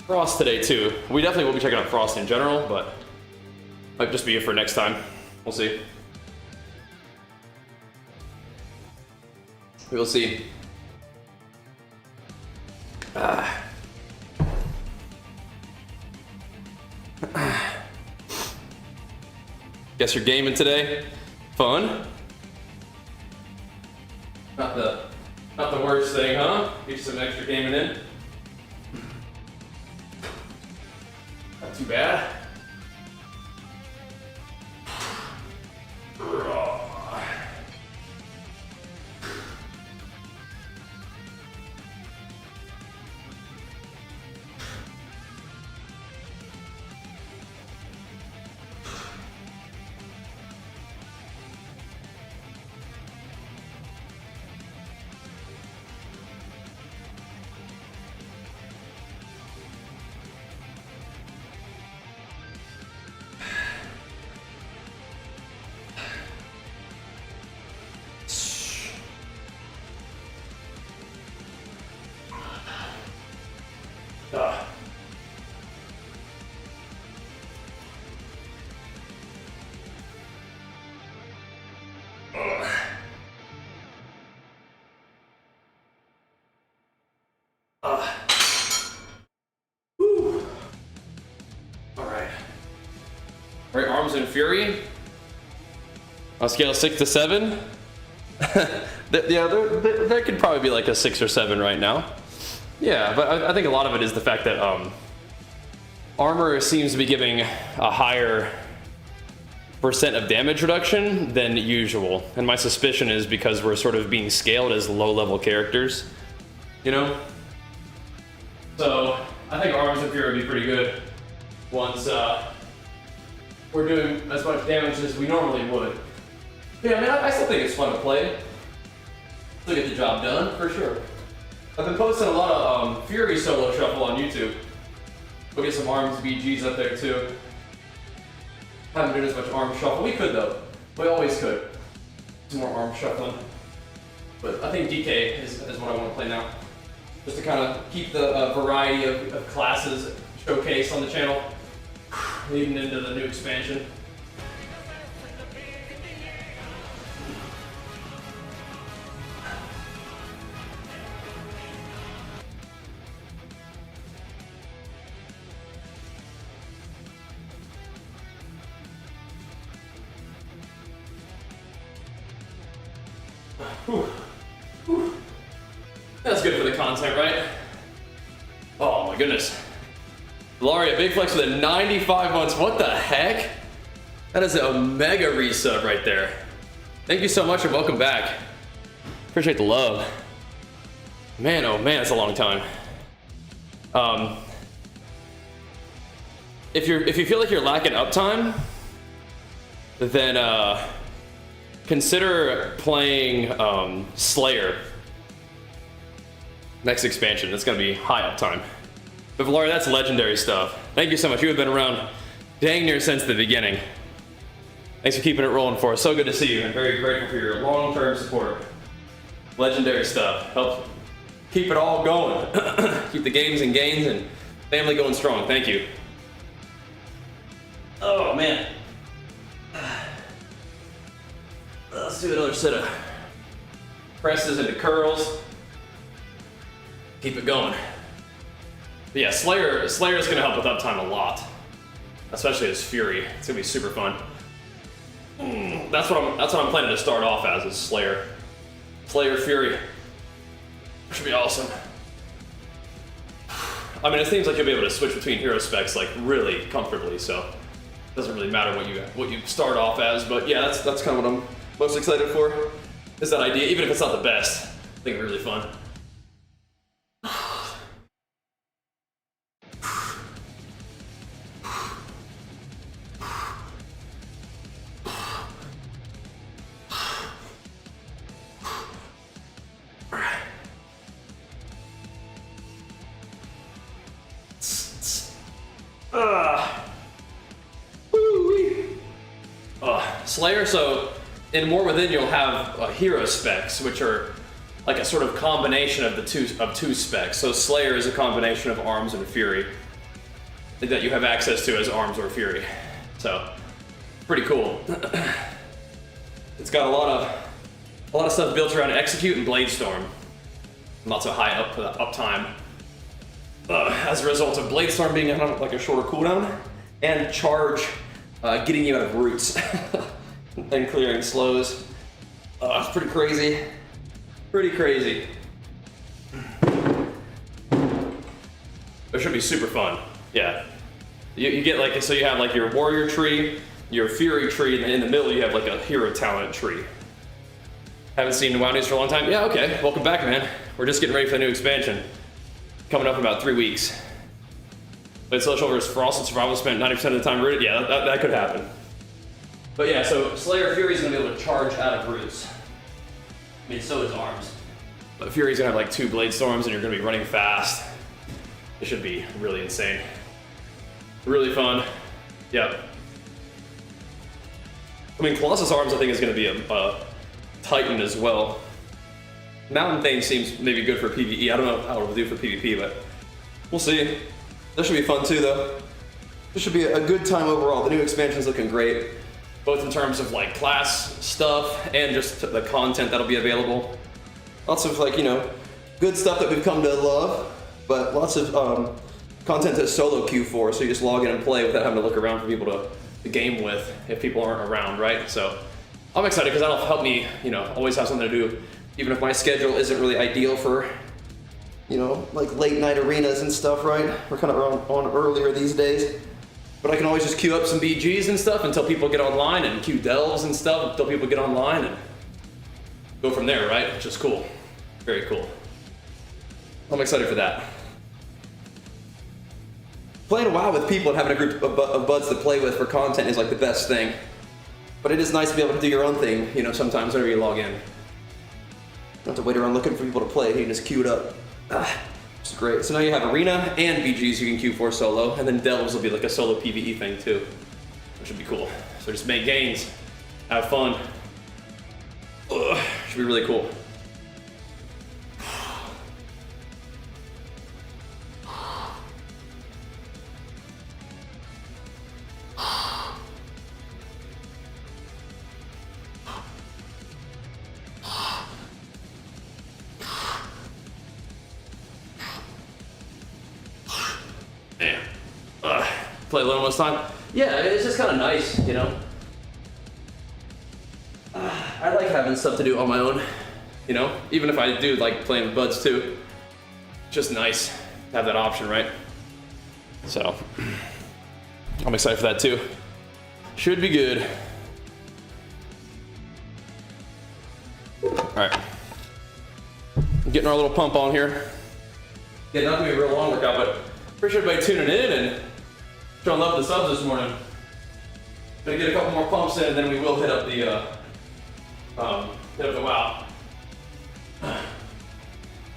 Frost today too. We definitely will be checking out Frost in general, but might just be it for next time. We'll see. We'll see. Guess you're gaming today? Fun? Not the worst thing, huh? Get you some extra gaming in. Not too bad. Right, Arms and Fury. On a scale of 6 to 7. Yeah, there could probably be like a 6 or 7 right now. Yeah, but I think a lot of it is the fact that armor seems to be giving a higher percent of damage reduction than usual. And my suspicion is because we're sort of being scaled as low-level characters, you know? So I think Arms and Fury would be pretty good once we're doing as much damage as we normally would. Yeah, I mean, I still think it's fun to play. Still get the job done, for sure. I've been posting a lot of Fury solo shuffle on YouTube. We'll get some Arms BGs up there too. Haven't done as much arm shuffle. We could though. We always could. Some more arm shuffling. But I think DK is what I want to play now. Just to kind of keep the variety of classes showcased on the channel. Leading into the new expansion. Whew. Whew. That's good for the content, right? Oh my goodness. Laria, big flex with a 95 months. What the heck? That is a mega resub right there. Thank you so much and welcome back. Appreciate the love. Man, oh man, that's a long time. If you feel like you're lacking uptime, then consider playing Slayer. Next expansion, that's gonna be high uptime. But Valaria, that's legendary stuff. Thank you so much. You have been around dang near since the beginning. Thanks for keeping it rolling for us. So good to see you, and very grateful for your long-term support. Legendary stuff. Help keep it all going. Keep the games and gains and family going strong. Thank you. Oh, man. Let's do another set of presses into curls. Keep it going. But yeah, Slayer is going to help with uptime a lot, especially as Fury. It's going to be super fun. That's what I'm planning to start off as, is Slayer. Slayer Fury. Should be awesome. I mean, it seems like you'll be able to switch between hero specs like really comfortably, so it doesn't really matter what you start off as. But yeah, that's kind of what I'm most excited for, is that idea. Even if it's not the best, I think it's really fun. Slayer, so in War Within you'll have hero specs, which are like a sort of combination of two specs. So Slayer is a combination of Arms and Fury that you have access to as Arms or Fury. So pretty cool. It's got a lot of stuff built around Execute and Bladestorm. Lots of high uptime. As a result of Bladestorm being on like a shorter cooldown, and Charge getting you out of roots and clearing slows. It's pretty crazy. Pretty crazy. It should be super fun. Yeah. You get like, so you have like your warrior tree, your fury tree, and then in the middle you have like a hero talent tree. Haven't seen WoW News for a long time? Yeah, okay. Welcome back, man. We're just getting ready for the new expansion. Coming up in about 3 weeks. Played Social vs. Frost and Survival, spent 90% of the time rooted. Yeah, that could happen. But yeah, so Slayer Fury's gonna be able to charge out of roots. I mean, so is Arms. But Fury's gonna have like 2 Blade Storms and you're gonna be running fast. It should be really insane. Really fun. Yep. I mean, Colossus Arms I think is gonna be a Titan as well. Mountain Thane seems maybe good for PvE. I don't know how it'll do for PvP, but we'll see. That should be fun too, though. This should be a good time overall. The new expansion's looking great, both in terms of like class stuff and just the content that'll be available. Lots of like, you know, good stuff that we've come to love, but lots of content that's solo queue for, so you just log in and play without having to look around for people to game with if people aren't around, right? So I'm excited because that'll help me, you know, always have something to do. Even if my schedule isn't really ideal for, you know, like late night arenas and stuff, right? We're kind of on earlier these days. But I can always just queue up some BGs and stuff until people get online, and queue delves and stuff until people get online, and go from there, right? Which is cool. Very cool. I'm excited for that. Playing WoW with people and having a group of buds to play with for content is like the best thing. But it is nice to be able to do your own thing, you know, sometimes whenever you log in. Don't have to wait around looking for people to play. You can just queue it up. It's great. So now you have Arena and BGs you can queue for solo, and then Delves will be like a solo PvE thing too, which would be cool. So just make gains, have fun. Should be really cool. Play alone most time. Yeah, it's just kind of nice, you know. I like having stuff to do on my own, you know. Even if I do like playing with buds too, just nice to have that option, right? So I'm excited for that too. Should be good. All right, getting our little pump on here. Yeah, not gonna be a real long workout, but appreciate everybody tuning in and showing love to the subs this morning. Gonna get a couple more pumps in, and then we will hit up the WoW.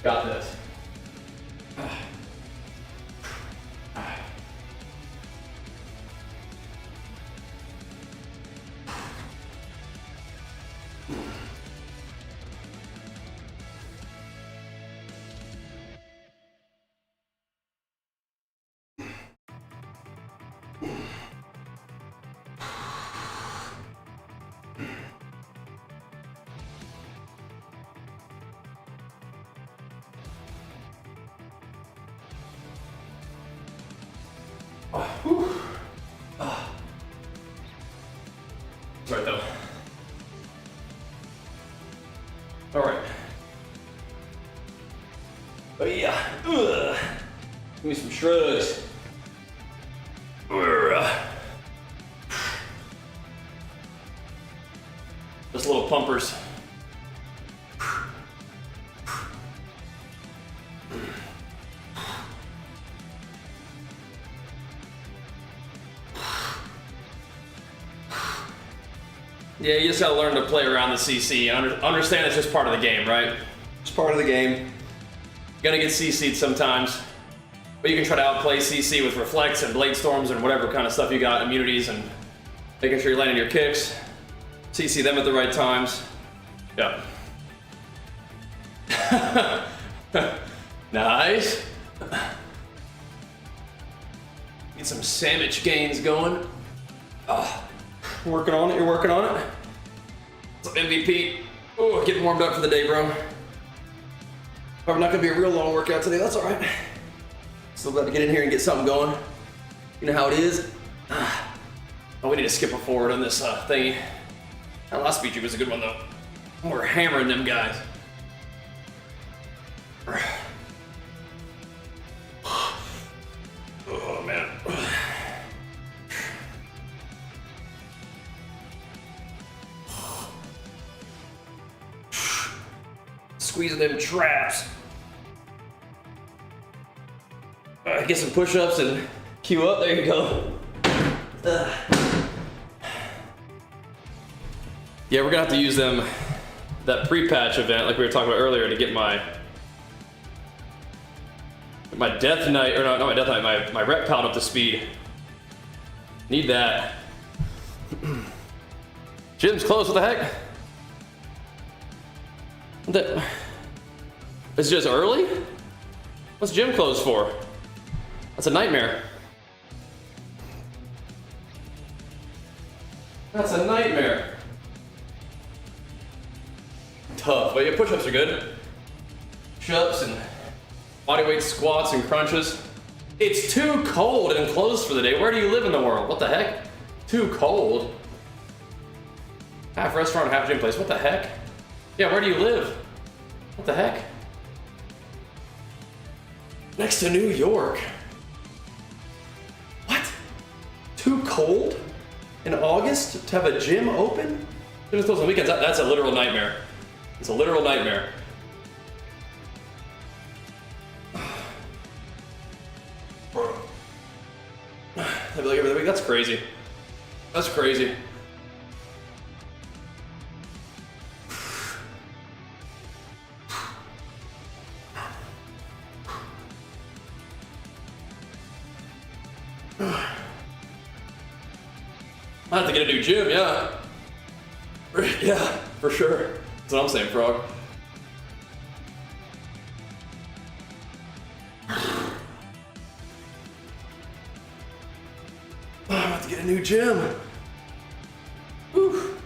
Got this. That's right though. All right. Oh yeah. Ugh. Give me some shrugs. Just little pumpers. Yeah, you just gotta learn to play around the CC. Understand it's just part of the game, right? It's part of the game. You're gonna get CC'd sometimes, but you can try to outplay CC with reflects and blade storms and whatever kind of stuff you got, immunities, and making sure you're landing your kicks. CC them at the right times. Yeah. Nice. Get some sandwich gains going. Working on it, you're working on it. Some MVP. Oh, getting warmed up for the day, bro. Probably not gonna be a real long workout today, that's all right. Still got to get in here and get something going. You know how it is. Oh, we need to skip forward on this thingy. That last speech was a good one though. We're hammering them guys. Oh man. Squeezing them traps. Get some push-ups and queue up. There you go. Yeah, we're gonna have to use them, that pre-patch event like we were talking about earlier, to get my death knight, or not my death knight, my rep count up to speed. Need that. Gym's closed, what the heck? It's just early? What's gym closed for? That's a nightmare. That's a nightmare. Tough, but yeah, push-ups are good. Push-ups and bodyweight squats and crunches. It's too cold and closed for the day. Where do you live in the world? What the heck? Too cold? Half restaurant, half gym place. What the heck? Yeah, where do you live? What the heck? Next to New York. What? Too cold in August to have a gym open? Gym's closed on weekends. That's a literal nightmare. It's a literal nightmare. I'd be like every other week. That's crazy. That's crazy. I have to get a new gym, yeah. Yeah, for sure. That's what I'm saying, Frog. I have to get a new gym. Ooh.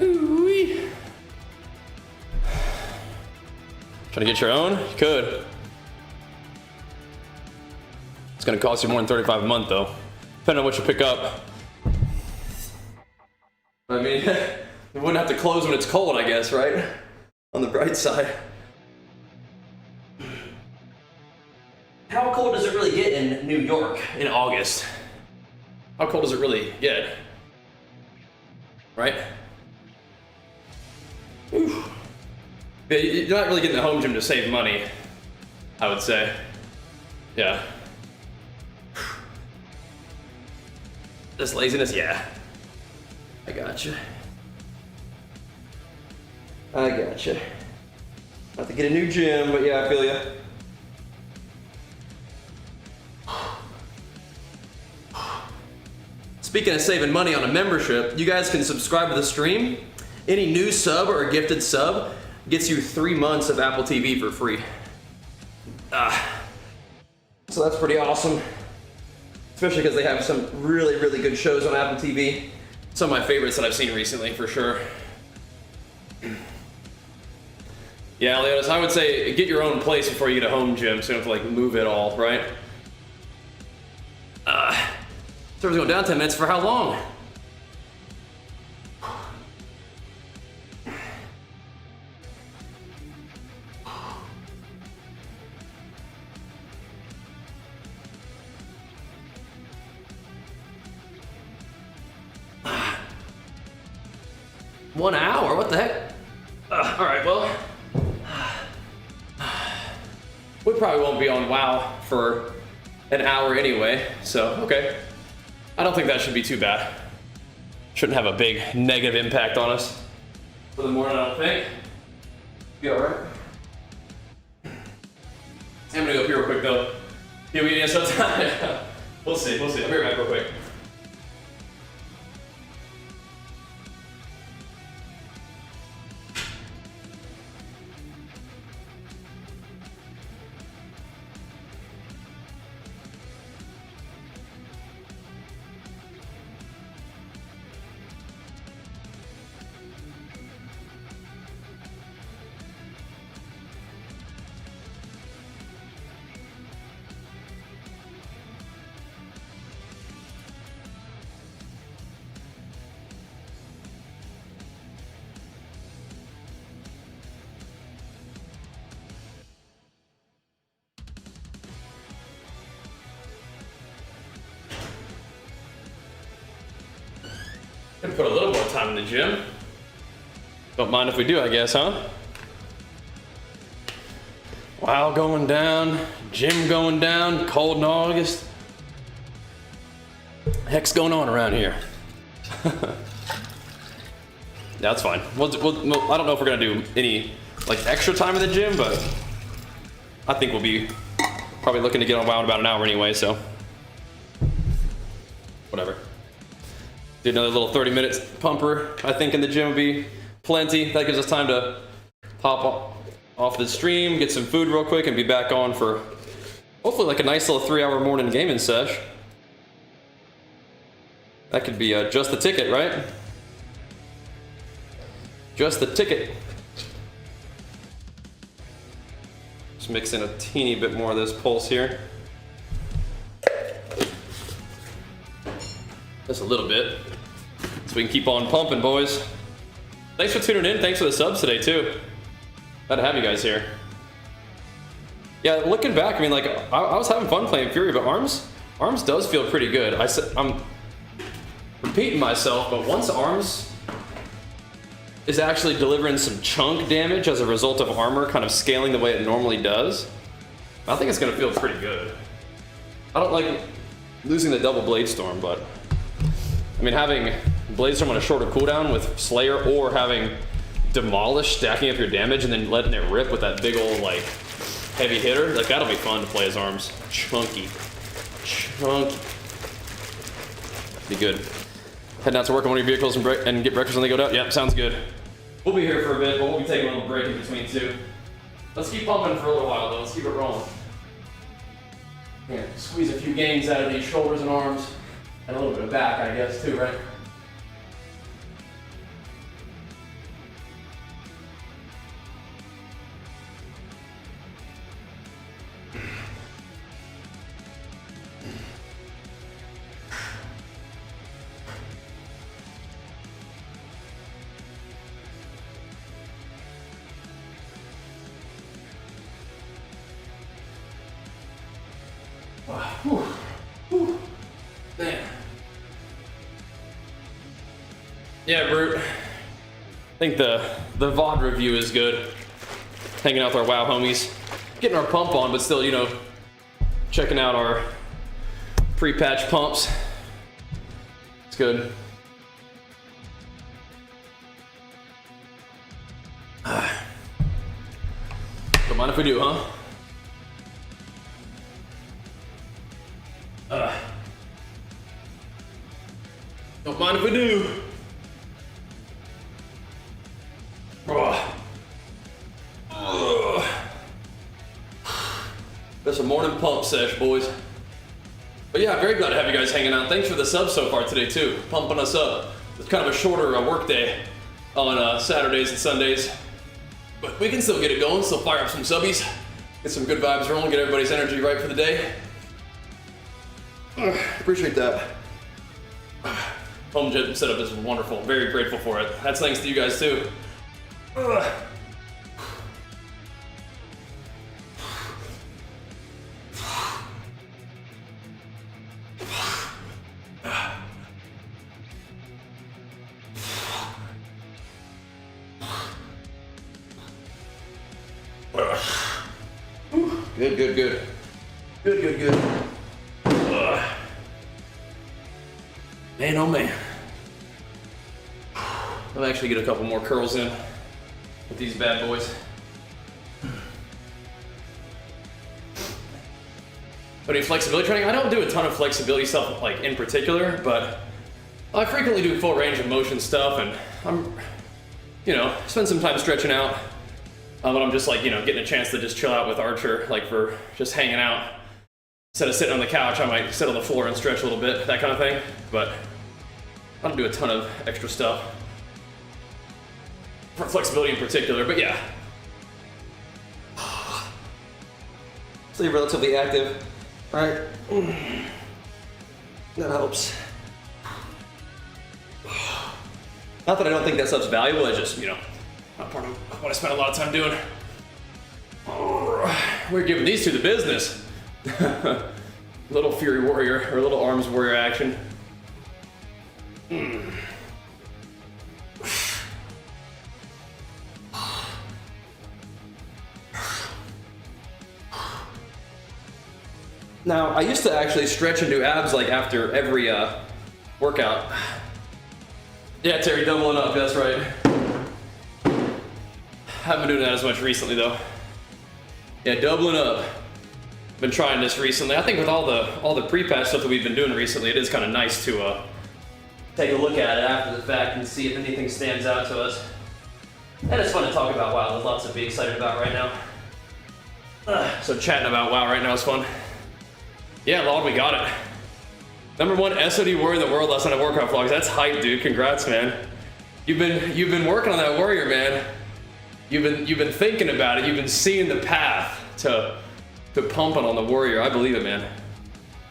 Ooh-wee. Trying to get your own? You could. It's gonna cost you more than $35 a month though, depending on what you pick up. I mean, it wouldn't have to close when it's cold, I guess, right? On the bright side. How cold does it really get in New York in August? How cold does it really get? Right? Ooh. Yeah, you're not really getting the home gym to save money, I would say. Yeah. This laziness, yeah. I gotcha. I gotcha. Have to get a new gym, but yeah, I feel ya. Speaking of saving money on a membership, you guys can subscribe to the stream. Any new sub or gifted sub gets you 3 months of Apple TV for free. So that's pretty awesome. Especially because they have some really, really good shows on Apple TV. Some of my favorites that I've seen recently, for sure. Yeah, Leonis, I would say get your own place before you get a home gym, so you don't have to like move it all, right? Server's going down 10 minutes for how long? One hour? What the heck? All right, well, we probably won't be on WoW for an hour anyway, so okay. I don't think that should be too bad. Shouldn't have a big negative impact on us for the morning, I don't think. Be all right. I'm gonna go pee real quick though. You eating us sometime? We'll see. I'll be right back real quick. Gonna put a little more time in the gym. Don't mind if we do, I guess, huh? Wow, going down, gym going down, cold in August. Heck's going on around here? That's fine. We'll, I don't know if we're gonna do any like extra time in the gym, but I think we'll be probably looking to get on WoW in about an hour anyway, so whatever. Do another little 30 minutes pumper, I think in the gym would be plenty. That gives us time to pop off the stream, get some food real quick, and be back on for hopefully like a nice little 3-hour morning gaming sesh. That could be just the ticket, right? Just the ticket. Just mix in a teeny bit more of this pulse here. Just a little bit, so we can keep on pumping, boys. Thanks for tuning in. Thanks for the subs today, too. Glad to have you guys here. Yeah, looking back, I mean, like, I was having fun playing Fury, but Arms does feel pretty good. I'm repeating myself, but once Arms is actually delivering some chunk damage as a result of armor kind of scaling the way it normally does, I think it's going to feel pretty good. I don't like losing the double Blade Storm, but I mean, having Blade Storm on a shorter cooldown with Slayer, or having Demolish stacking up your damage and then letting it rip with that big old like heavy hitter, like that'll be fun to play as Arms. Chunky. Be good. Heading out to work on one of your vehicles and get breakfast when they go down. Yep, sounds good. We'll be here for a bit, but we'll be taking a little break in between too. Let's keep pumping for a little while though. Let's keep it rolling. Yeah, squeeze a few gains out of these shoulders and arms. And a little bit of back, I guess, too, right? Damn. Yeah, Brute. I think the VoD review is good. Hanging out with our WoW homies. Getting our pump on, but still, you know, checking out our pre-patch pumps. It's good. Don't mind if we do, huh? Don't mind if we do. That's a morning pump sesh, boys. But yeah, very glad to have you guys hanging out. Thanks for the subs so far today too, pumping us up. It's kind of a shorter work day on Saturdays and Sundays, But we can still get it going, still fire up some subbies, get some good vibes rolling, get everybody's energy right for the day. Appreciate that. Home gym setup is wonderful. Very grateful for it. That's thanks to you guys too. Good, good, good. Good, good, good. Man, oh man. I'll actually get a couple more curls in with these bad boys. But any flexibility training? I don't do a ton of flexibility stuff like in particular, but I frequently do full range of motion stuff, and I'm, spend some time stretching out. But I'm just like, getting a chance to just chill out with Archer, like for just hanging out. Instead of sitting on the couch, I might sit on the floor and stretch a little bit, that kind of thing. But I don't do a ton of extra stuff for flexibility in particular, but yeah. Stay relatively active, right? That helps. Not that I don't think that stuff's valuable, it's just, not part of what I spend a lot of time doing. We're giving these two the business. Little Fury Warrior, or Little Arms Warrior action. Now, I used to actually stretch and do abs like after every workout. Yeah, Terry, doubling up, that's right. Haven't been doing that as much recently though. Yeah, doubling up. Been trying this recently. I think with all the pre-patch stuff that we've been doing recently, it is kind of nice to take a look at it after the fact and see if anything stands out to us. And it's fun to talk about WoW. There's lots to be excited about right now. So chatting about WoW right now is fun. Yeah, Lord, we got it. #1 SOD warrior in the world last night at workout vlogs. That's hype, dude. Congrats, man. You've been working on that warrior, man. You've been thinking about it. You've been seeing the path to pumping on the warrior. I believe it, man.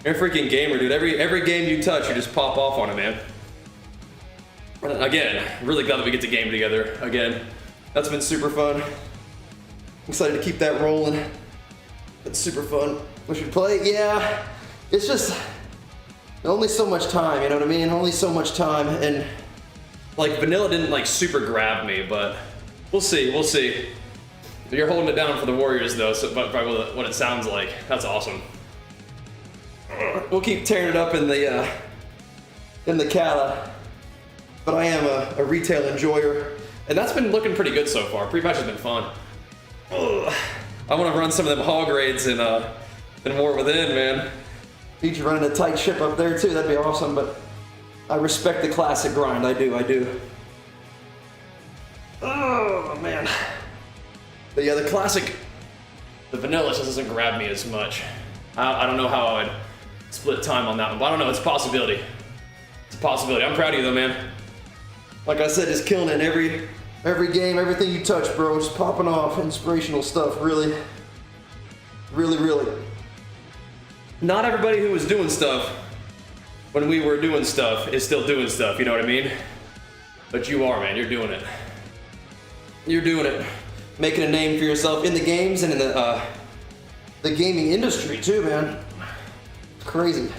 You're a freaking gamer, dude. Every game you touch, you just pop off on it, man. Again, really glad that we get to game together again. That's been super fun. I'm excited to keep that rolling. It's super fun. We should play? Yeah. It's just only so much time, you know what I mean? Only so much time, and like vanilla didn't like super grab me, but we'll see. We'll see. You're holding it down for the Warriors though, so by what it sounds like. That's awesome. We'll keep tearing it up in the Cala. But I am a retail enjoyer, and that's been looking pretty good so far. Pre-patch has been fun. Ugh. I want to run some of them hog raids in War Within, man. Need you running a tight ship up there too. That'd be awesome. But I respect the classic grind. I do. Oh man. But yeah, the classic, the vanilla just doesn't grab me as much. I don't know how I would split time on that one, but I don't know. It's a possibility. It's a possibility. I'm proud of you though, man. Like I said, just killing it in every game, everything you touch, bro. Just popping off, inspirational stuff. Really. Not everybody who was doing stuff when we were doing stuff is still doing stuff. You know what I mean? But you are, man. You're doing it. You're doing it. Making a name for yourself in the games and in the gaming industry too, man. It's crazy.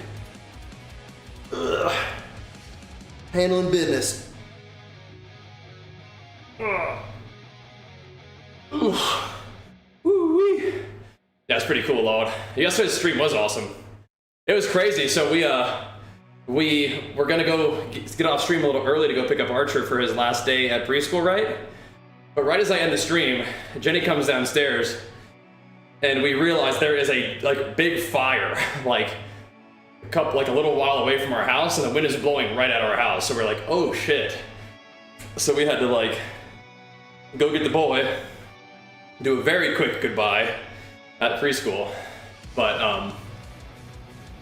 Ugh. Handling business. Woo-wee. Yeah, it's pretty cool, Lord. Yesterday's stream was awesome. It was crazy. So we were gonna go get off stream a little early to go pick up Archer for his last day at preschool, right? But right as I end the stream, Jenny comes downstairs, and we realize there is a big fire, like a little while away from our house, and the wind is blowing right at our house. So we're like, oh shit. So we had to go get the boy, do a very quick goodbye at preschool. But I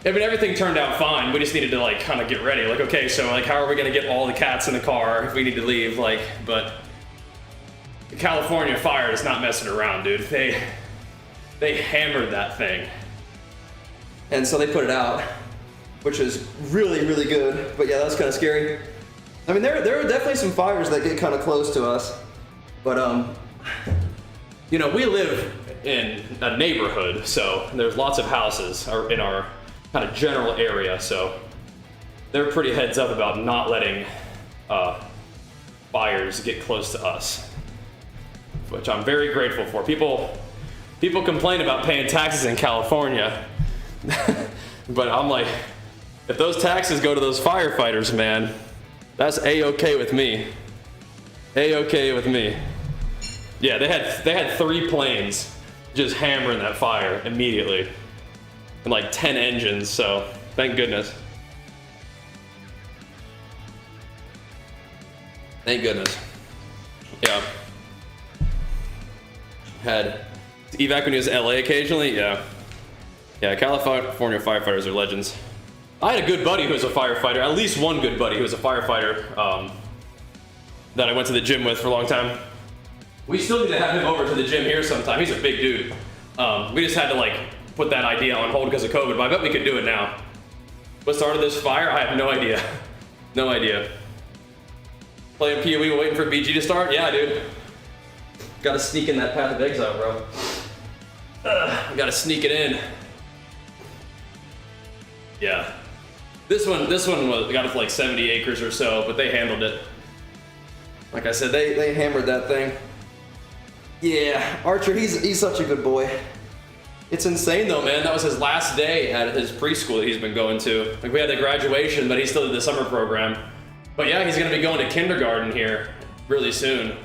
mean, everything turned out fine. We just needed to kind of get ready. Okay, so how are we gonna get all the cats in the car if we need to leave? But California fire is not messing around, dude. They hammered that thing. And so they put it out, which is really, really good. But yeah, that was kind of scary. I mean, there are definitely some fires that get kind of close to us. But, you know, we live in a neighborhood, so there's lots of houses in our kind of general area, so they're pretty heads up about not letting fires get close to us, which I'm very grateful for. People complain about paying taxes in California, but I'm like, if those taxes go to those firefighters, man, that's A-okay with me. A-okay with me. Yeah, they had 3 planes just hammering that fire immediately, and like 10 engines. So thank goodness. Thank goodness. Yeah. Had evac when he was in LA occasionally. Yeah. Yeah, California firefighters are legends. I had a good buddy who was a firefighter, at least one good buddy who was a firefighter that I went to the gym with for a long time. We still need to have him over to the gym here sometime. He's a big dude. We just had to like put that idea on hold because of COVID, but I bet we could do it now. What started this fire? I have no idea. No idea. Playing PoE while waiting for BG to start? Yeah, dude. Gotta sneak in that Path of Exile, bro. Gotta sneak it in. Yeah. This one got it to like 70 acres or so, but they handled it. Like I said, they hammered that thing. Yeah, Archer, he's such a good boy. It's insane though, man. That was his last day at his preschool that he's been going to. Like we had the graduation, but he still did the summer program. But yeah, he's gonna be going to kindergarten here really soon.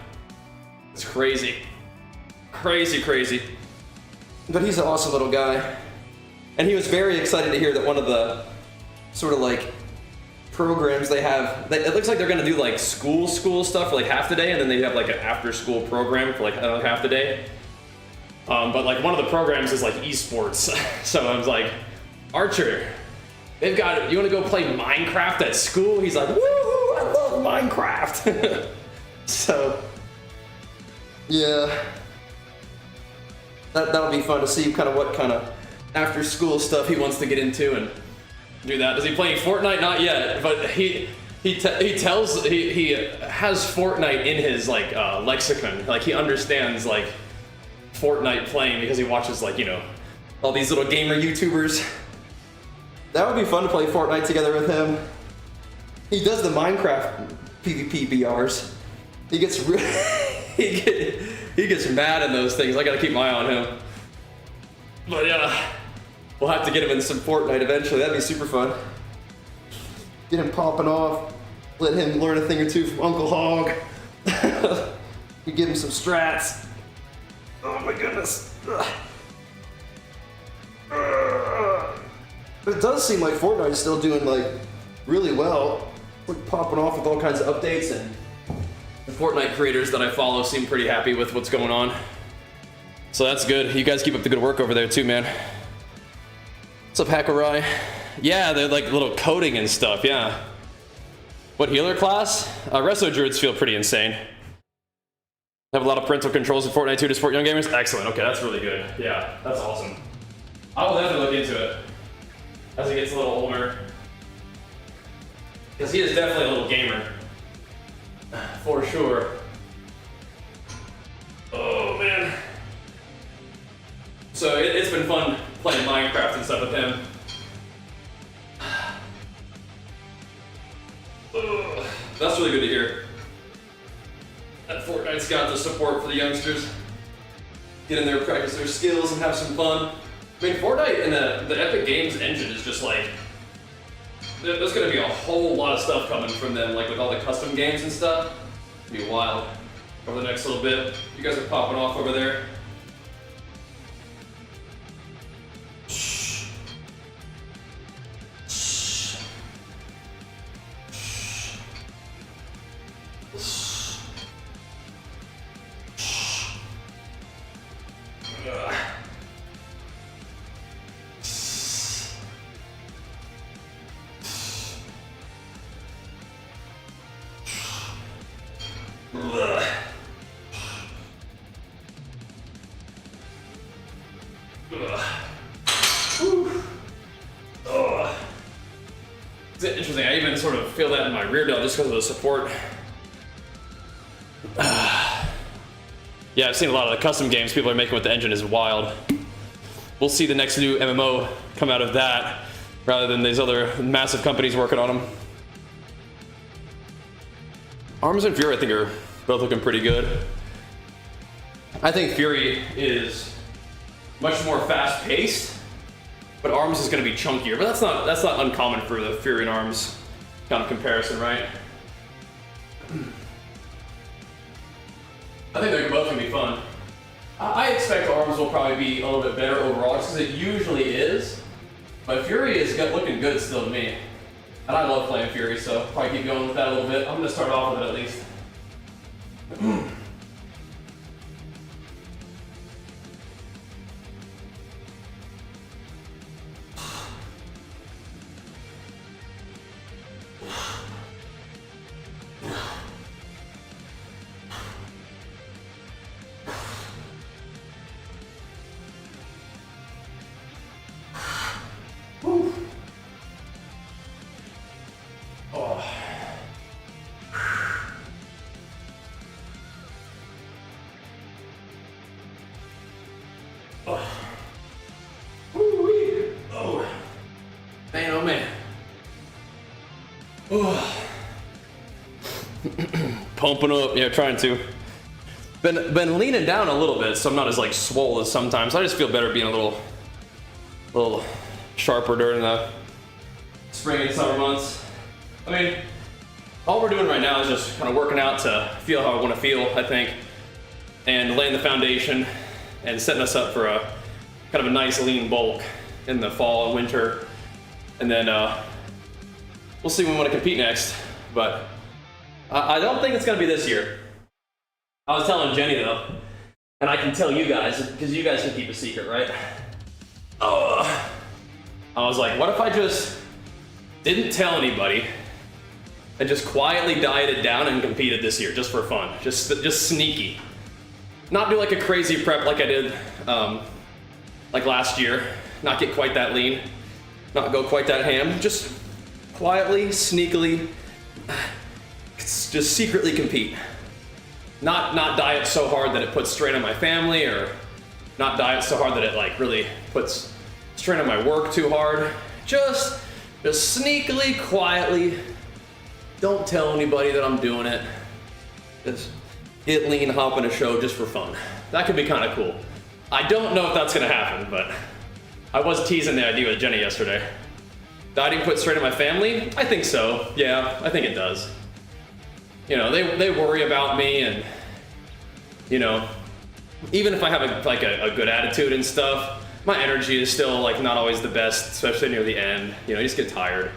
It's crazy. Crazy, crazy. But he's an awesome little guy. And he was very excited to hear that one of the sort of like programs they have, it looks like they're gonna do like school stuff for like half the day, and then they have like an after school program for like half the day. But like one of the programs is like esports. So I was like, Archer, they've got, you wanna go play Minecraft at school? He's like, woo, I love Minecraft. So, yeah. That'll be fun to see kind of what kind of after school stuff he wants to get into and do that. Is he playing Fortnite? Not yet, but he has Fortnite in his like lexicon. Like he understands like Fortnite playing because he watches like, you know, all these little gamer YouTubers. That would be fun to play Fortnite together with him. He does the Minecraft PvP BRs. He gets really he gets mad in those things. I gotta keep my eye on him. But yeah, we'll have to get him in some Fortnite eventually. That'd be super fun. Get him popping off. Let him learn a thing or two from Uncle Hog. You give him some strats. Oh my goodness. But it does seem like Fortnite is still doing like really well. Like popping off with all kinds of updates, and the Fortnite creators that I follow seem pretty happy with what's going on. So that's good. You guys keep up the good work over there too, man. What's up, Hackerai? Yeah, they're like little coding and stuff, yeah. What healer class? Resto Druids feel pretty insane. Have a lot of parental controls in Fortnite too to support young gamers? Excellent, okay, that's really good. Yeah, that's awesome. I will definitely look into it as he gets a little older. Because he is definitely a little gamer. For sure. Oh, man. So it's been fun playing Minecraft and stuff with him. That's really good to hear. That Fortnite's got the support for the youngsters. Get in there, practice their skills, and have some fun. I mean, Fortnite and the Epic Games engine is just like, there's gonna be a whole lot of stuff coming from them, like with all the custom games and stuff. It'll be wild over the next little bit. You guys are popping off over there. even sort of feel that in my rear delt just because of the support. Yeah, I've seen a lot of the custom games people are making with the engine is wild. We'll see the next new MMO come out of that rather than these other massive companies working on them. Arms and Fury, I think, are both looking pretty good. I think Fury is much more fast-paced, but Arms is going to be chunkier. But that's not uncommon for the Fury and Arms kind of comparison, right? I think they're both going to be fun. I expect Arms will probably be a little bit better overall, just because it usually is. But Fury is looking good still to me. And I love playing Fury, so probably keep going with that a little bit. I'm going to start off with it at least. Man, oh man. Pumping up, yeah, trying to. Been leaning down a little bit, so I'm not as like swole as sometimes. I just feel better being a little sharper during the spring and summer months. I mean, all we're doing right now is just kind of working out to feel how I want to feel, I think, and laying the foundation and setting us up for a kind of a nice lean bulk in the fall and winter. And then we'll see when we want to compete next, but I don't think it's going to be this year. I was telling Jenny though, and I can tell you guys, because you guys can keep a secret, right? I was like, what if I just didn't tell anybody and just quietly dieted down and competed this year, just for fun, just sneaky. Not do like a crazy prep like I did like last year, not get quite that lean. Not go quite that ham, just quietly, sneakily, just secretly compete. Not diet so hard that it puts strain on my family, or not diet so hard that it like really puts strain on my work too hard. Just sneakily, quietly, don't tell anybody that I'm doing it. Just get lean, hop in a show just for fun. That could be kind of cool. I don't know if that's gonna happen, but I was teasing the idea with Jenny yesterday. Dieting put straight on my family? I think so. Yeah, I think it does. You know, they worry about me, and you know, even if I have a good attitude and stuff, my energy is still like not always the best, especially near the end. You know, you just get tired.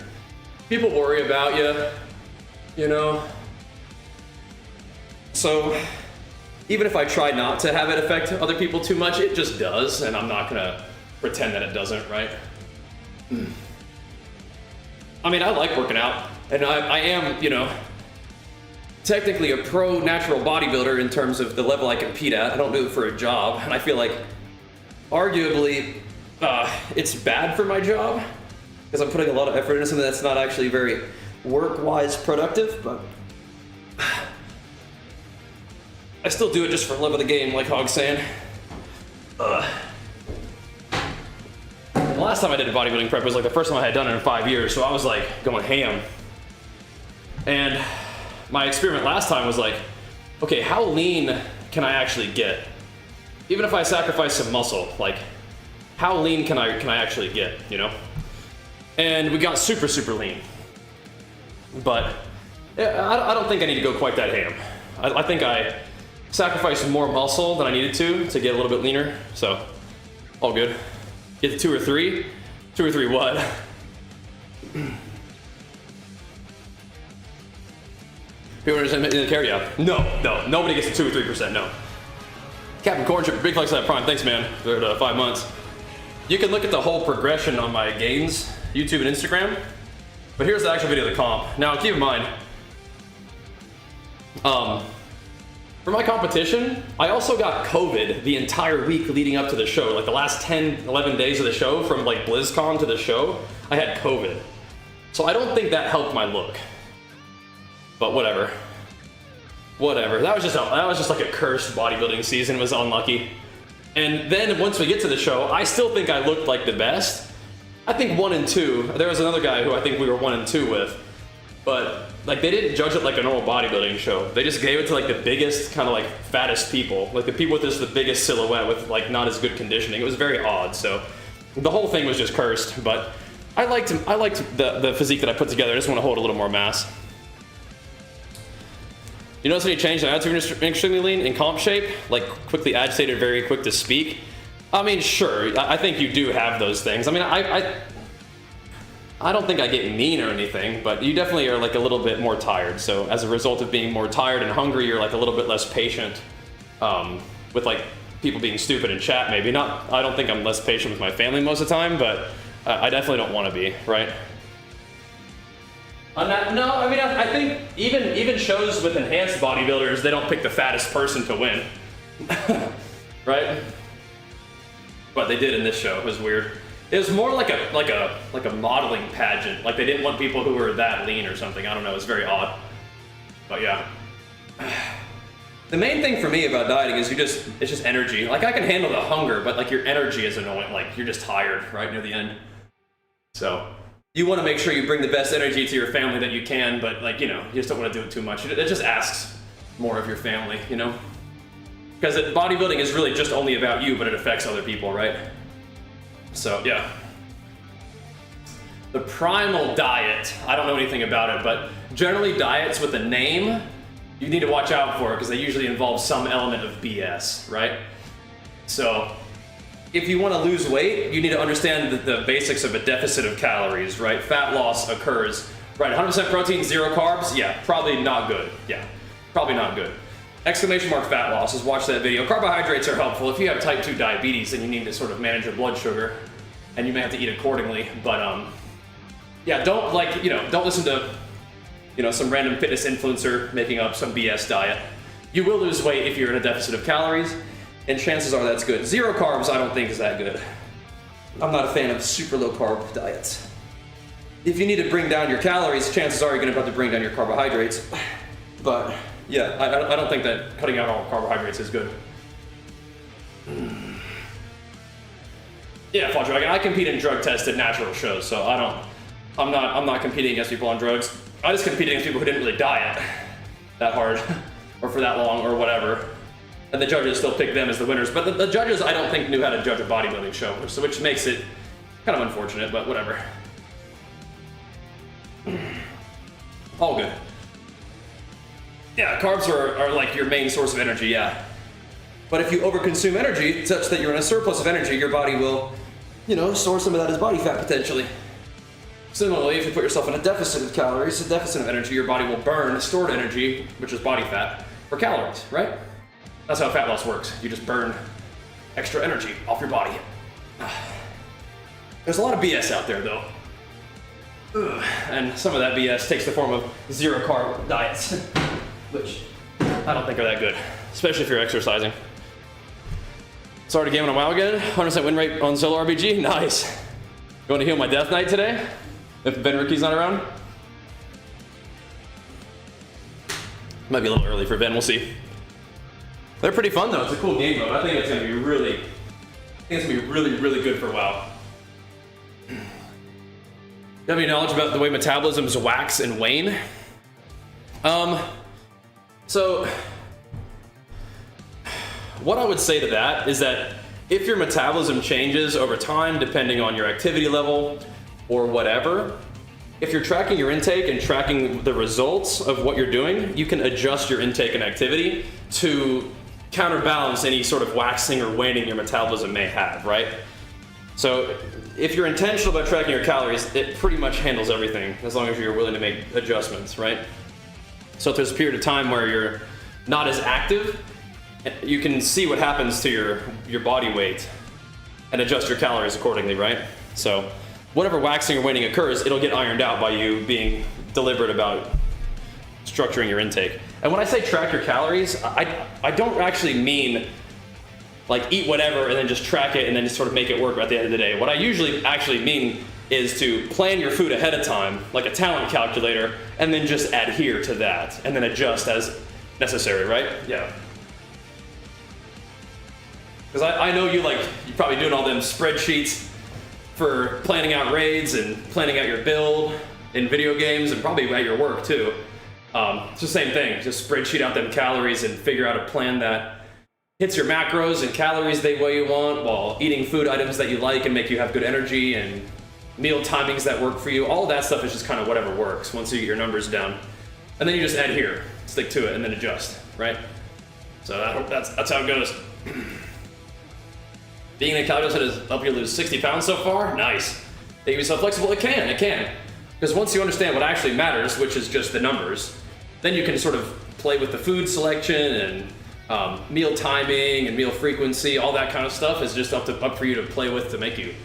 People worry about you know. So even if I try not to have it affect other people too much, it just does, and I'm not gonna pretend that it doesn't, right? I mean, I like working out, and I am, you know, technically a pro natural bodybuilder in terms of the level I compete at. I don't do it for a job, and I feel like arguably it's bad for my job because I'm putting a lot of effort into something that's not actually very work-wise productive, but I still do it just for love of the game, like Hog's saying. The last time I did a bodybuilding prep was like the first time I had done it in 5 years, so I was like going ham. And my experiment last time was like, okay, how lean can I actually get? Even if I sacrifice some muscle, like how lean can I actually get, you know? And we got super, super lean. But I don't think I need to go quite that ham. I think I sacrificed more muscle than I needed to get a little bit leaner, so all good. Get to 2 or 3? 2 or 3 what? People didn't care, yeah. No, nobody gets to 2 or 3%, no. Captain Corn Chip, big flex on that prime, thanks man, for 5 months. You can look at the whole progression on my gains, YouTube and Instagram, but here's the actual video of the comp. Now keep in mind, for my competition, I also got COVID the entire week leading up to the show. Like the last 10, 11 days of the show, from like BlizzCon to the show, I had COVID. So I don't think that helped my look. But whatever. Whatever. That was just like a cursed bodybuilding season. It was unlucky. And then once we get to the show, I still think I looked like the best. I think 1 and 2. There was another guy who I think we were 1 and 2 with. But like they didn't judge it like a normal bodybuilding show. They just gave it to like the biggest, kind of like fattest people. Like the people with just the biggest silhouette with like not as good conditioning. It was very odd. So the whole thing was just cursed. But I liked the physique that I put together. I just want to hold a little more mass. You notice any change in attitude extremely lean in comp shape? Like quickly agitated, very quick to speak? I mean, sure, I think you do have those things. I mean, I don't think I get mean or anything, but you definitely are like a little bit more tired. So as a result of being more tired and hungry, you're like a little bit less patient with like people being stupid in chat maybe. I don't think I'm less patient with my family most of the time, but I definitely don't want to be, right? No, I mean, I think even shows with enhanced bodybuilders, they don't pick the fattest person to win, right? But they did in this show. It was weird. It was more like a modeling pageant. Like they didn't want people who were that lean or something. I don't know. It was very odd. But yeah. The main thing for me about dieting is it's just energy. Like I can handle the hunger, but like your energy is annoying. Like you're just tired right near the end. So you want to make sure you bring the best energy to your family that you can, but like, you know, you just don't want to do it too much. It just asks more of your family, you know? Because bodybuilding is really just only about you, but it affects other people, right? So, yeah. The primal diet, I don't know anything about it, but generally diets with a name, you need to watch out for it because they usually involve some element of BS, right? So, if you want to lose weight, you need to understand the basics of a deficit of calories, right? Fat loss occurs, right? 100% protein, 0 carbs, yeah, probably not good. Yeah, probably not good. Exclamation mark fat loss, just watch that video. Carbohydrates are helpful. If you have type 2 diabetes, then you need to sort of manage your blood sugar, and you may have to eat accordingly. But yeah, don't listen to some random fitness influencer making up some BS diet. You will lose weight if you're in a deficit of calories. And chances are that's good. 0 carbs, I don't think is that good. I'm not a fan of super low carb diets. If you need to bring down your calories, chances are you're gonna have to bring down your carbohydrates. But yeah, I don't think that cutting out all carbohydrates is good. Yeah, Fall Dragon, I compete in drug-tested natural shows, so I'm not competing against people on drugs. I just compete against people who didn't really diet that hard or for that long or whatever. And the judges still pick them as the winners. But the judges, I don't think, knew how to judge a bodybuilding show, which makes it kind of unfortunate, but whatever. All good. Yeah, carbs are like your main source of energy, yeah. But if you overconsume energy such that you're in a surplus of energy, your body will, store some of that as body fat potentially. Similarly, if you put yourself in a deficit of calories, a deficit of energy, your body will burn stored energy, which is body fat, for calories, right? That's how fat loss works. You just burn extra energy off your body. There's a lot of BS out there though. And some of that BS takes the form of 0 carb diets, which I don't think are that good, especially if you're exercising. Started gaming a while again, 100% win rate on solo RBG, nice. Going to heal my death knight today, if Ben Ricky's not around. Might be a little early for Ben, we'll see. They're pretty fun though. It's a cool game mode. I think it's gonna be really good for a while. Do you have any knowledge about the way metabolisms wax and wane? So what I would say to that is that if your metabolism changes over time, depending on your activity level or whatever, if you're tracking your intake and tracking the results of what you're doing, you can adjust your intake and activity to counterbalance any sort of waxing or waning your metabolism may have, right? So if you're intentional about tracking your calories, it pretty much handles everything as long as you're willing to make adjustments, right? So if there's a period of time where you're not as active, you can see what happens to your body weight and adjust your calories accordingly, right? So whatever waxing or waning occurs, it'll get ironed out by you being deliberate about structuring your intake. And when I say track your calories, I don't actually mean like eat whatever and then just track it and then just sort of make it work at the end of the day. What I usually actually mean is to plan your food ahead of time, like a talent calculator, and then just adhere to that, and then adjust as necessary, right? Yeah. Because I know you're probably doing all them spreadsheets for planning out raids and planning out your build in video games and probably at your work too. It's the same thing, just spreadsheet out them calories and figure out a plan that hits your macros and calories the way you want while eating food items that you like and make you have good energy and meal timings that work for you. All that stuff is just kind of whatever works once you get your numbers down. And then you just adhere, stick to it, and then adjust, right? So that's how it goes. Being a calculus that has helped you lose 60 pounds so far, nice. Make yourself flexible, it can. Because once you understand what actually matters, which is just the numbers, then you can sort of play with the food selection and meal timing and meal frequency. All that kind of stuff is just up for you to play with to make you,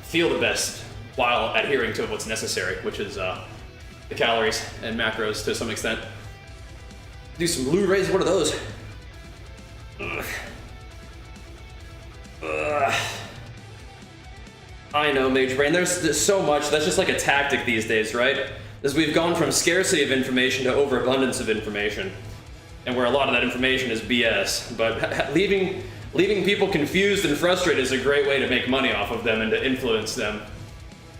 feel the best while adhering to what's necessary, which is the calories and macros to some extent. Do some Blu-rays. What are those? Ugh. I know, Mage Brain. There's so much. That's just like a tactic these days, right? As we've gone from scarcity of information to overabundance of information, and where a lot of that information is BS. But leaving people confused and frustrated is a great way to make money off of them and to influence them,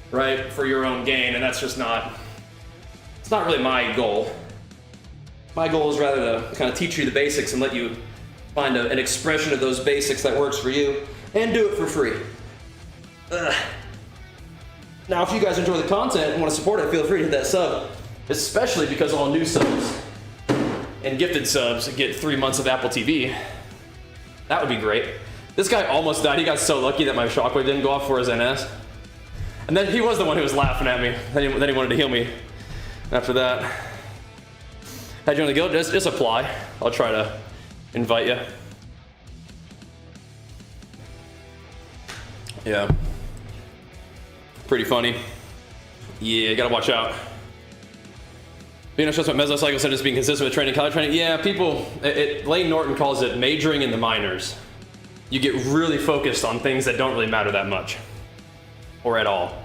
right, for your own gain. And that's just not. It's not really my goal. My goal is rather to kind of teach you the basics and let you find an expression of those basics that works for you, and do it for free. Now, if you guys enjoy the content and want to support it, feel free to hit that sub, especially because all new subs and gifted subs get 3 months of Apple TV. That would be great. This guy almost died. He got so lucky that my shockwave didn't go off for his NS. And then he was the one who was laughing at me. Then he wanted to heal me after that. How'd you want to go? Just apply. I'll try to invite you. Yeah. Pretty funny. Yeah, you gotta watch out. Being not stressed about mesocycles instead of just being consistent with training, calorie training. Yeah, Lane Norton calls it majoring in the minors. You get really focused on things that don't really matter that much. Or at all.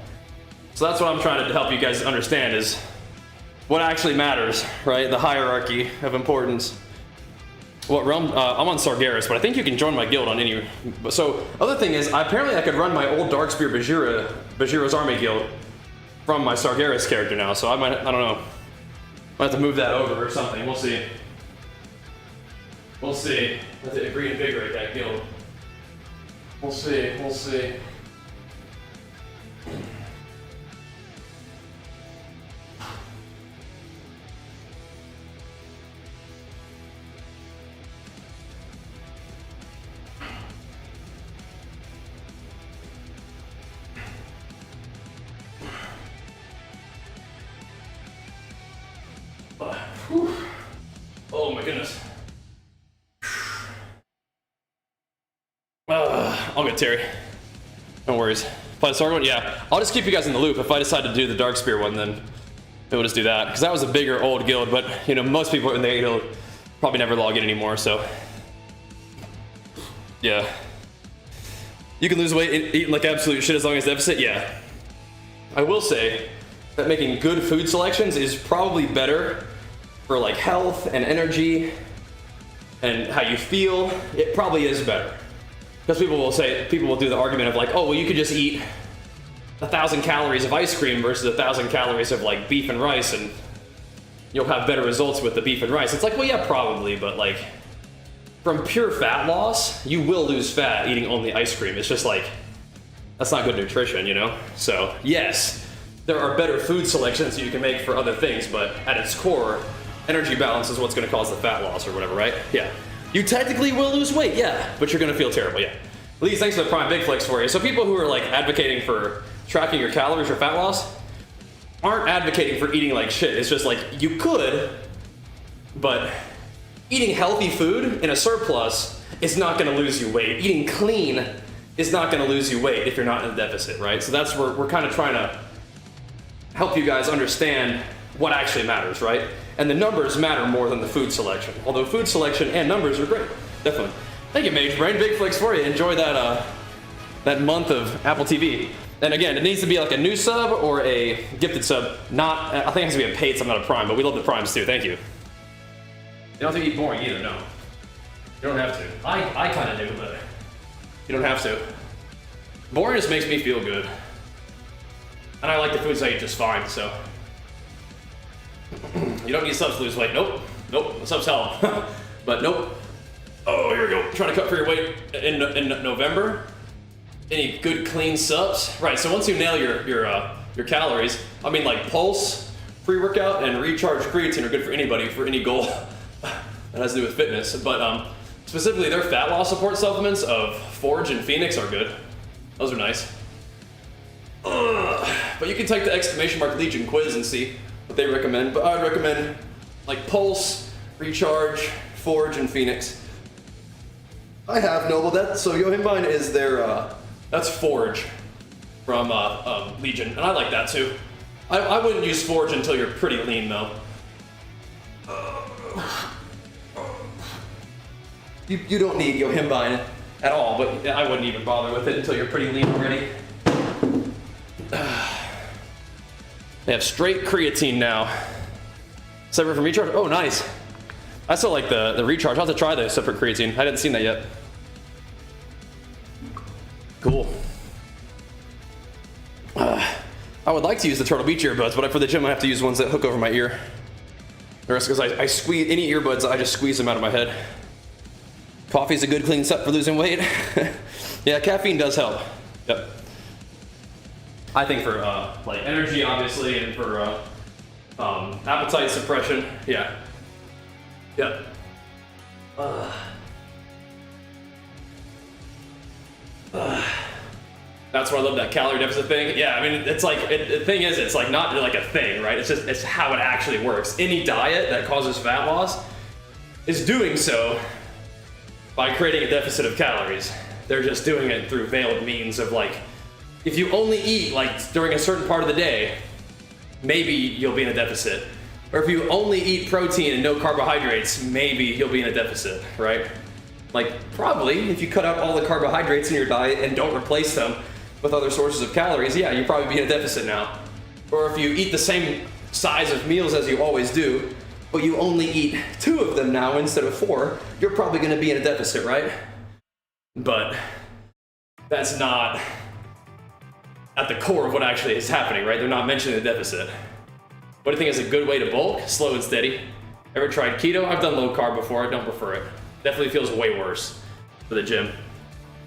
So that's what I'm trying to help you guys understand is what actually matters, right? The hierarchy of importance. What realm? I'm on Sargeras, but I think you can join my guild on any. So, other thing is, apparently I could run my old Darkspear Bajheera's army guild from my Sargeras character now. So I don't know. Might have to move that over or something. We'll see. We'll see. I have to reinvigorate that guild. We'll see. Oh my goodness. I'll get Terry. No worries. Play the Sarg one? Yeah. I'll just keep you guys in the loop. If I decide to do the Darkspear one, then we'll just do that. Because that was a bigger old guild, but most people in the guild probably never log in anymore, so. Yeah. You can lose weight eating like absolute shit as long as deficit? Yeah. I will say that making good food selections is probably better for like health and energy and how you feel. It probably is better. Because people will do the argument of like, oh, well, you could just eat 1,000 calories of ice cream versus 1,000 calories of like beef and rice and you'll have better results with the beef and rice. It's like, well, yeah, probably, but like from pure fat loss, you will lose fat eating only ice cream. It's just like, that's not good nutrition, So yes, there are better food selections that you can make for other things, but at its core, energy balance is what's going to cause the fat loss or whatever, right? Yeah. You technically will lose weight, yeah, but you're going to feel terrible, yeah. Lee, thanks for the Prime Big Flex for you. So people who are like advocating for tracking your calories or fat loss aren't advocating for eating like shit. It's just like, you could, but eating healthy food in a surplus is not going to lose you weight. Eating clean is not going to lose you weight if you're not in a deficit, right? So that's where we're kind of trying to help you guys understand what actually matters, right? And the numbers matter more than the food selection. Although food selection and numbers are great, definitely. Thank you, Mage Brain. Big flicks for you. Enjoy that that month of Apple TV. And again, it needs to be like a new sub or a gifted sub. Not, I think it has to be a paid sub, not a prime, but we love the primes too, thank you. You don't have to eat boring either, no. You don't have to. I kind of do, but you don't have to. Boring just makes me feel good. And I like the foods I eat just fine, so. You don't need subs to lose weight. Nope. Nope. The subs help. But nope. Oh, here we go. Trying to cut for your weight in November. Any good clean subs? Right. So once you nail your calories, I mean like Pulse, pre-workout, and Recharge creatine are good for anybody for any goal that has to do with fitness. But specifically, their fat loss support supplements of Forge and Phoenix are good. Those are nice. But you can take the ~ Legion quiz and see what they recommend. But I'd recommend like Pulse, Recharge, Forge, and Phoenix. I have Noble Death, so Yohimbine is their, that's Forge from Legion, and I like that too. I wouldn't use Forge until you're pretty lean though. You don't need Yohimbine at all, but I wouldn't even bother with it until you're pretty lean already. They have straight creatine now. Separate from Recharge? Oh, nice. I still like the Recharge. I'll have to try the separate creatine. I hadn't seen that yet. Cool. I would like to use the Turtle Beach earbuds, but for the gym I have to use ones that hook over my ear. The rest, because I squeeze any earbuds, I just squeeze them out of my head. Coffee's a good clean set for losing weight. Yeah, caffeine does help. Yep. I think for like energy, obviously, and for appetite suppression. Yeah. Yep. That's why I love that calorie deficit thing. Yeah, I mean, it's like, the thing is, it's like not like a thing, right? It's how it actually works. Any diet that causes fat loss is doing so by creating a deficit of calories. They're just doing it through veiled means of like, if you only eat like during a certain part of the day, maybe you'll be in a deficit. Or if you only eat protein and no carbohydrates, maybe you'll be in a deficit, right? Like probably if you cut out all the carbohydrates in your diet and don't replace them with other sources of calories, yeah, you'll probably be in a deficit now. Or if you eat the same size of meals as you always do, but you only eat 2 of them now instead of 4, you're probably gonna be in a deficit, right? But that's not at the core of what actually is happening, right? They're not mentioning the deficit. What do you think is a good way to bulk? Slow and steady. Ever tried keto? I've done low carb before, I don't prefer it. Definitely feels way worse for the gym.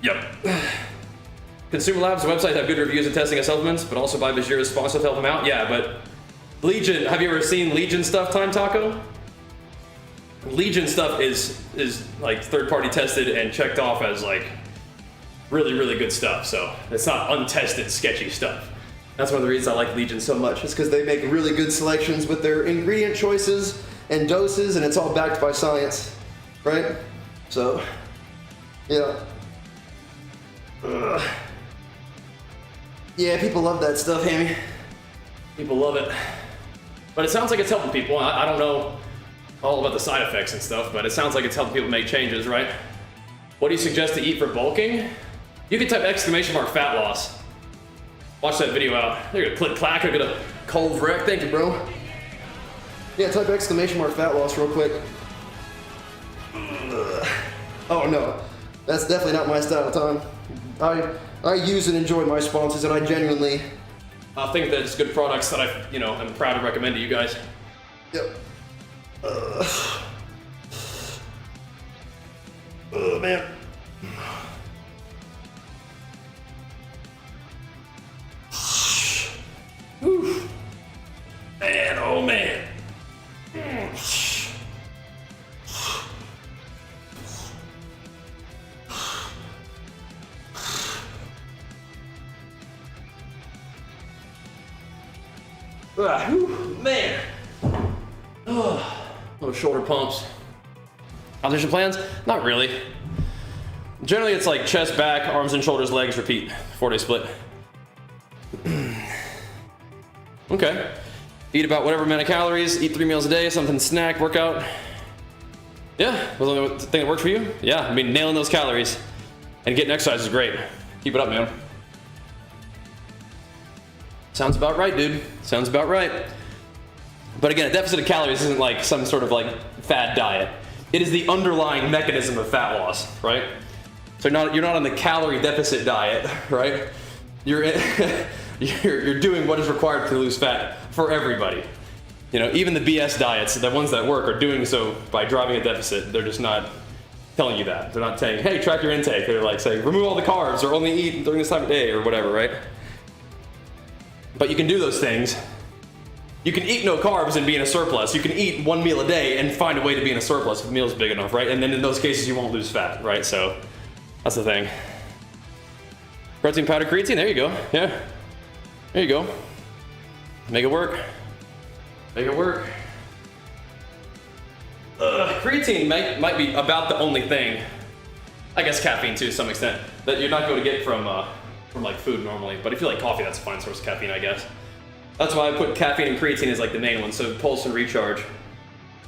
Yep. Consumer Labs website have good reviews of testing of supplements, but also by Bajheera's sponsor to help them out. Yeah, but Legion, have you ever seen Legion stuff, Time Taco? Legion stuff is like third-party tested and checked off as like really, really good stuff. So it's not untested, sketchy stuff. That's one of the reasons I like Legion so much. It's because they make really good selections with their ingredient choices and doses, and it's all backed by science, right? So, yeah. Yeah, people love that stuff, Hammy. People love it. But it sounds like it's helping people. I don't know all about the side effects and stuff, but it sounds like it's helping people make changes, right? What do you suggest to eat for bulking? You can type ! fat loss. Watch that video out. They're gonna click clack, I got a cold wreck. Thank you, bro. Yeah, type ! fat loss real quick. Oh no, that's definitely not my style of time. I use and enjoy my sponsors, and I genuinely think that it's good products that I'm proud to recommend to you guys. Yep. Oh man. Whew. Man, oh man. Man. Little shoulder pumps. Competition plans? Not really. Generally, it's like chest, back, arms and shoulders, legs, repeat. 4-day split. Okay. Eat about whatever amount of calories, eat 3 meals a day, something snack, workout. Yeah, was the thing that worked for you? Yeah, I mean, nailing those calories and getting exercise is great. Keep it up, man. Sounds about right, dude. Sounds about right. But again, a deficit of calories isn't like some sort of like fad diet. It is the underlying mechanism of fat loss, right? So you're not on the calorie deficit diet, right? You're doing what is required to lose fat for everybody. You know, even the BS diets, the ones that work, are doing so by driving a deficit. They're just not telling you that. They're not saying, hey, track your intake. They're like saying, remove all the carbs or only eat during this time of day or whatever, right? But you can do those things. You can eat no carbs and be in a surplus. You can eat one meal a day and find a way to be in a surplus if the meal's big enough, right? And then in those cases, you won't lose fat, right? So that's the thing. Protein powder creatine, there you go. Yeah, there you go. Make it work. Make it work. Creatine might be about the only thing, I guess caffeine too to some extent, that you're not going to get from like food normally. But if you like coffee, that's a fine source of caffeine, I guess. That's why I put caffeine and creatine as like the main one, so pulse and recharge.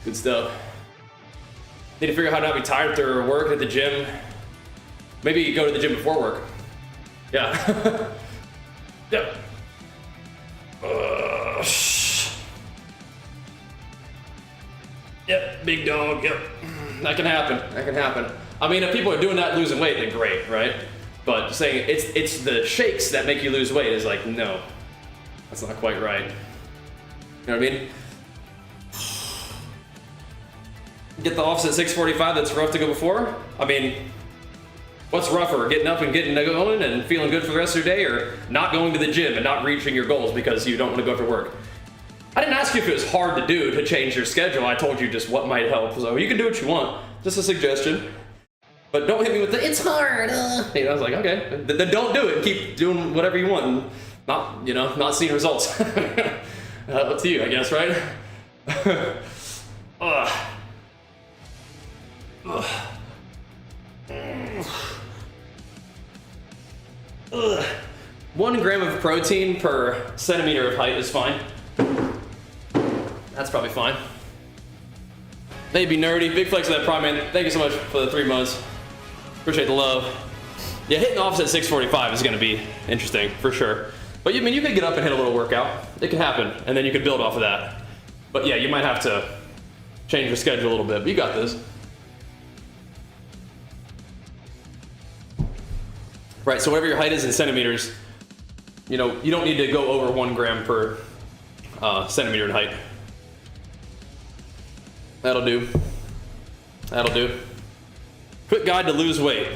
Good stuff. Need to figure out how not to be tired after work at the gym. Maybe you go to the gym before work. Yeah. Yep. Yep, big dog, yep. That can happen, that can happen. I mean, if people are doing that losing weight, then great, right? But saying it's the shakes that make you lose weight is like, no. That's not quite right. You know what I mean? Get the office at 6:45, that's rough to go before? I mean, what's rougher, getting up and getting going and feeling good for the rest of your day, or not going to the gym and not reaching your goals because you don't want to go after work? I didn't ask you if it was hard to do to change your schedule. I told you just what might help. So you can do what you want. Just a suggestion. But don't hit me with the, it's hard. You know, I was like, okay, then don't do it. Keep doing whatever you want and not seeing results. Up to you, I guess, right? Ugh. 1 gram of protein per centimeter of height is fine. That's probably fine. Maybe nerdy. Big flex of that prime, man. Thank you so much for the 3 months. Appreciate the love. Yeah, hitting office at 6:45 is going to be interesting for sure. But you could get up and hit a little workout. It can happen, and then you could build off of that. But yeah, you might have to change your schedule a little bit. But you got this. Right. So whatever your height is in centimeters, you don't need to go over 1 gram per centimeter in height. That'll do. That'll do. Quick guide to lose weight.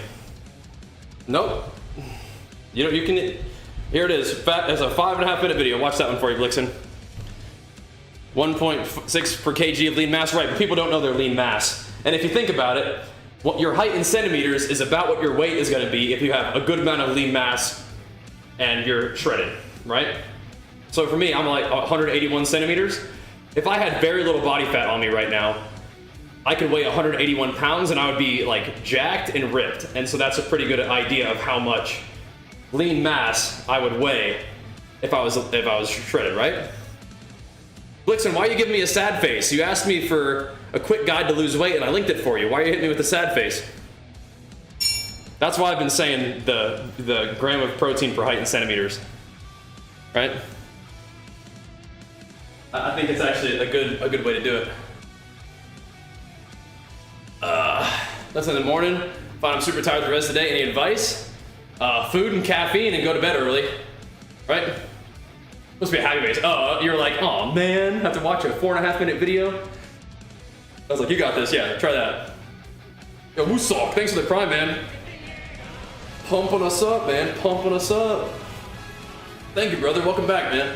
Nope. You can. Here it is. It's a 5.5 minute video. Watch that one for you, Blixen. 1.6 per kg of lean mass. Right, but people don't know their lean mass. And if you think about it, what your height in centimeters is about what your weight is going to be if you have a good amount of lean mass and you're shredded, right? So for me, I'm like 181 centimeters. If I had very little body fat on me right now, I could weigh 181 pounds and I would be like jacked and ripped. And so that's a pretty good idea of how much lean mass I would weigh if I was shredded, right? Blixen, why are you giving me a sad face? You asked me for a quick guide to lose weight and I linked it for you. Why are you hitting me with a sad face? That's why I've been saying the gram of protein per height in centimeters, right? I think it's actually a good way to do it. That's in the morning. If I'm super tired the rest of the day, any advice? Food and caffeine and go to bed early, right? Must be a happy face. Oh, you're like, oh man, have to watch a 4.5 minute video. I was like, you got this, yeah, try that. Yo, Moosok, thanks for the prime, man. Pumping us up, man, pumping us up. Thank you, brother, welcome back, man.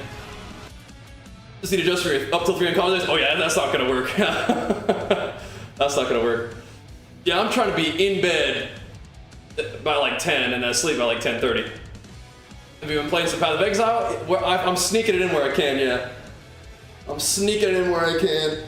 Just need to adjust for up till 300 colors. Oh yeah, that's not gonna work. That's not gonna work. Yeah, I'm trying to be in bed by like 10 and asleep by like 10:30. Have you been playing some Path of Exile? I'm sneaking it in where I can, yeah. I'm sneaking it in where I can.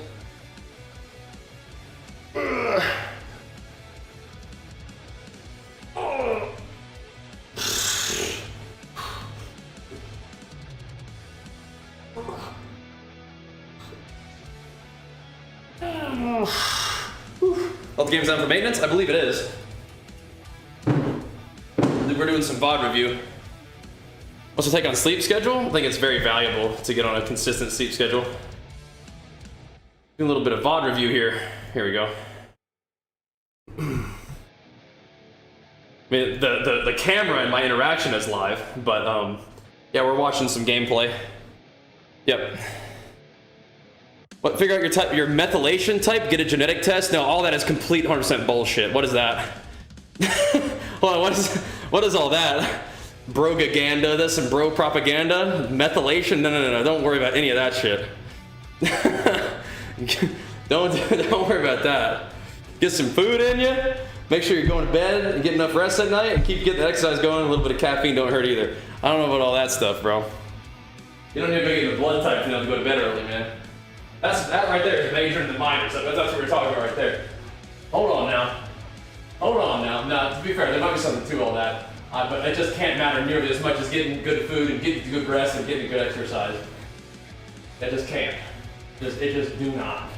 All the game's down for maintenance? I believe it is. We're doing some VoD review. Also take on sleep schedule. I think it's very valuable to get on a consistent sleep schedule. Do a little bit of VoD review here. Here we go. I mean, the camera and my interaction is live, but yeah, we're watching some gameplay. Yep. What? Figure out your type, your methylation type. Get a genetic test. No, all that is complete 100% bullshit. What is that? Hold on. What is all that? Brogaganda. This and bro propaganda. Methylation. No. Don't worry about any of that shit. Don't worry about that. Get some food in you. Make sure you're going to bed and get enough rest at night, and keep getting the exercise going. A little bit of caffeine don't hurt either. I don't know about all that stuff, bro. You don't need to get the blood type to go to bed early, man. That right there is measuring the minor stuff. That's what we're talking about right there. Hold on now. Now, to be fair, there might be something to all that, but it just can't matter nearly as much as getting good food and getting good rest and getting good exercise. That just can't. It just do not.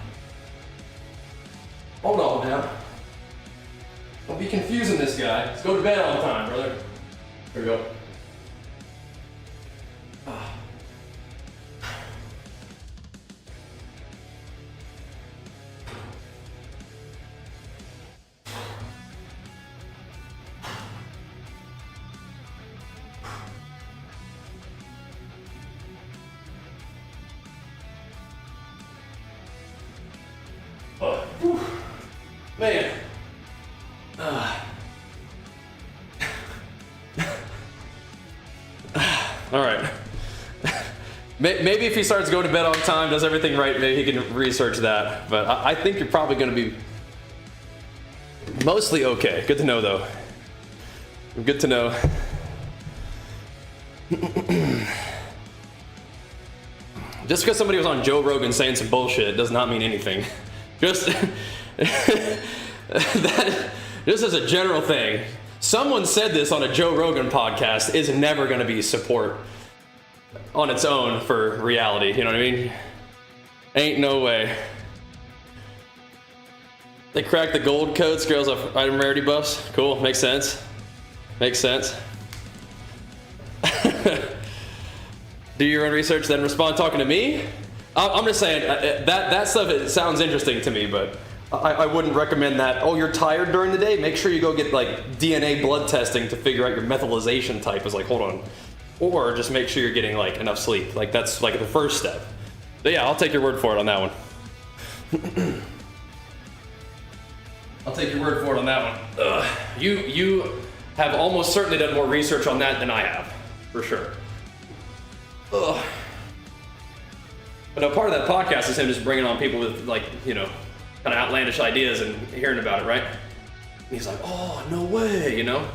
Hold on now. Don't be confusing this guy. Let's go to bed all the time, brother. Here we go. Man. All right. Maybe if he starts going to bed all the time, does everything right, maybe he can research that. But I think you're probably going to be mostly okay. Good to know, though. Good to know. Just because somebody was on Joe Rogan saying some bullshit does not mean anything. Just that, just as a general thing, someone said this on a Joe Rogan podcast is never going to be support on its own for reality. You know what I mean? Ain't no way. They cracked the gold code, scales off item rarity buffs. Cool, makes sense. Makes sense. Do your own research, then respond talking to me? I'm just saying, that stuff, it sounds interesting to me, but I wouldn't recommend that. Oh, you're tired during the day? Make sure you go get like DNA blood testing to figure out your methylation type. Is like, hold on. Or just make sure you're getting like enough sleep. Like that's like the first step. But yeah, I'll take your word for it on that one. I'll take your word for it on that one. You have almost certainly done more research on that than I have, for sure. Ugh. But no, part of that podcast is him just bringing on people with like, you know, kind of outlandish ideas and hearing about it, right? And he's like, oh, no way, you know?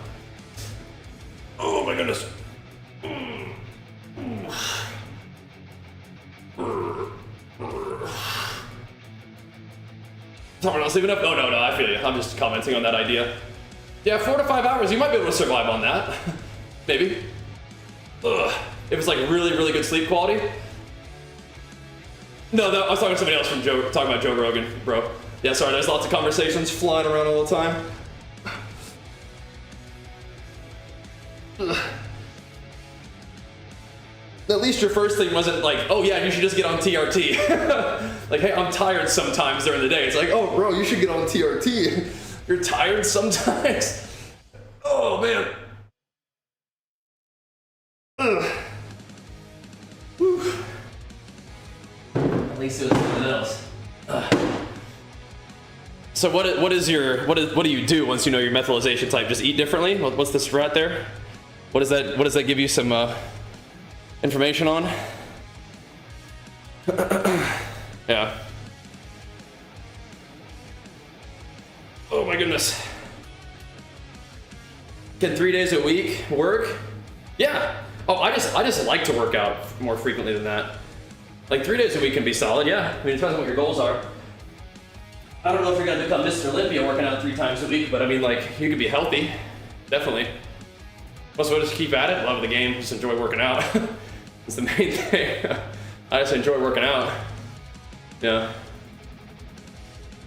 Oh my goodness. Sorry, not sleeping up? Oh, no, I feel you. I'm just commenting on that idea. Yeah, 4 to 5 hours, you might be able to survive on that. Maybe. Ugh. If it's like really, really good sleep quality. No, I was talking to somebody else from talking about Joe Rogan, bro. Yeah, sorry, there's lots of conversations flying around all the time. At least your first thing wasn't like, oh yeah, you should just get on TRT. Like, hey, I'm tired sometimes during the day. It's like, oh bro, you should get on TRT. You're tired sometimes? Oh man. Ugh. Whew. At least it was something else. So what do you do once you know your methylation type? Just eat differently? What's the strat there? What does that give you some information on? Yeah. Oh my goodness. Can 3 days a week work? Yeah. Oh, I just like to work out more frequently than that. Like 3 days a week can be solid, yeah. I mean, it depends on what your goals are. I don't know if you're gonna become Mr. Olympia working out 3 times a week, but I mean, like, you could be healthy, definitely. Also, just keep at it. Love the game. Just enjoy working out. It's the main thing. I just enjoy working out. Yeah.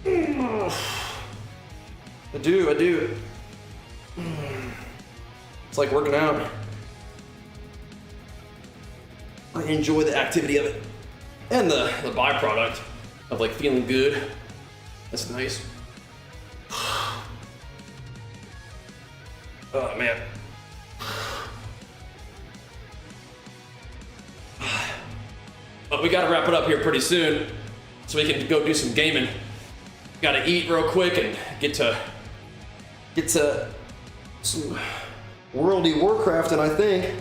I do. It's like working out. I enjoy the activity of it. And the byproduct of like feeling good. That's nice. Oh man. But we gotta wrap it up here pretty soon so we can go do some gaming. Gotta eat real quick and get to some Worldy Warcraft, and I think.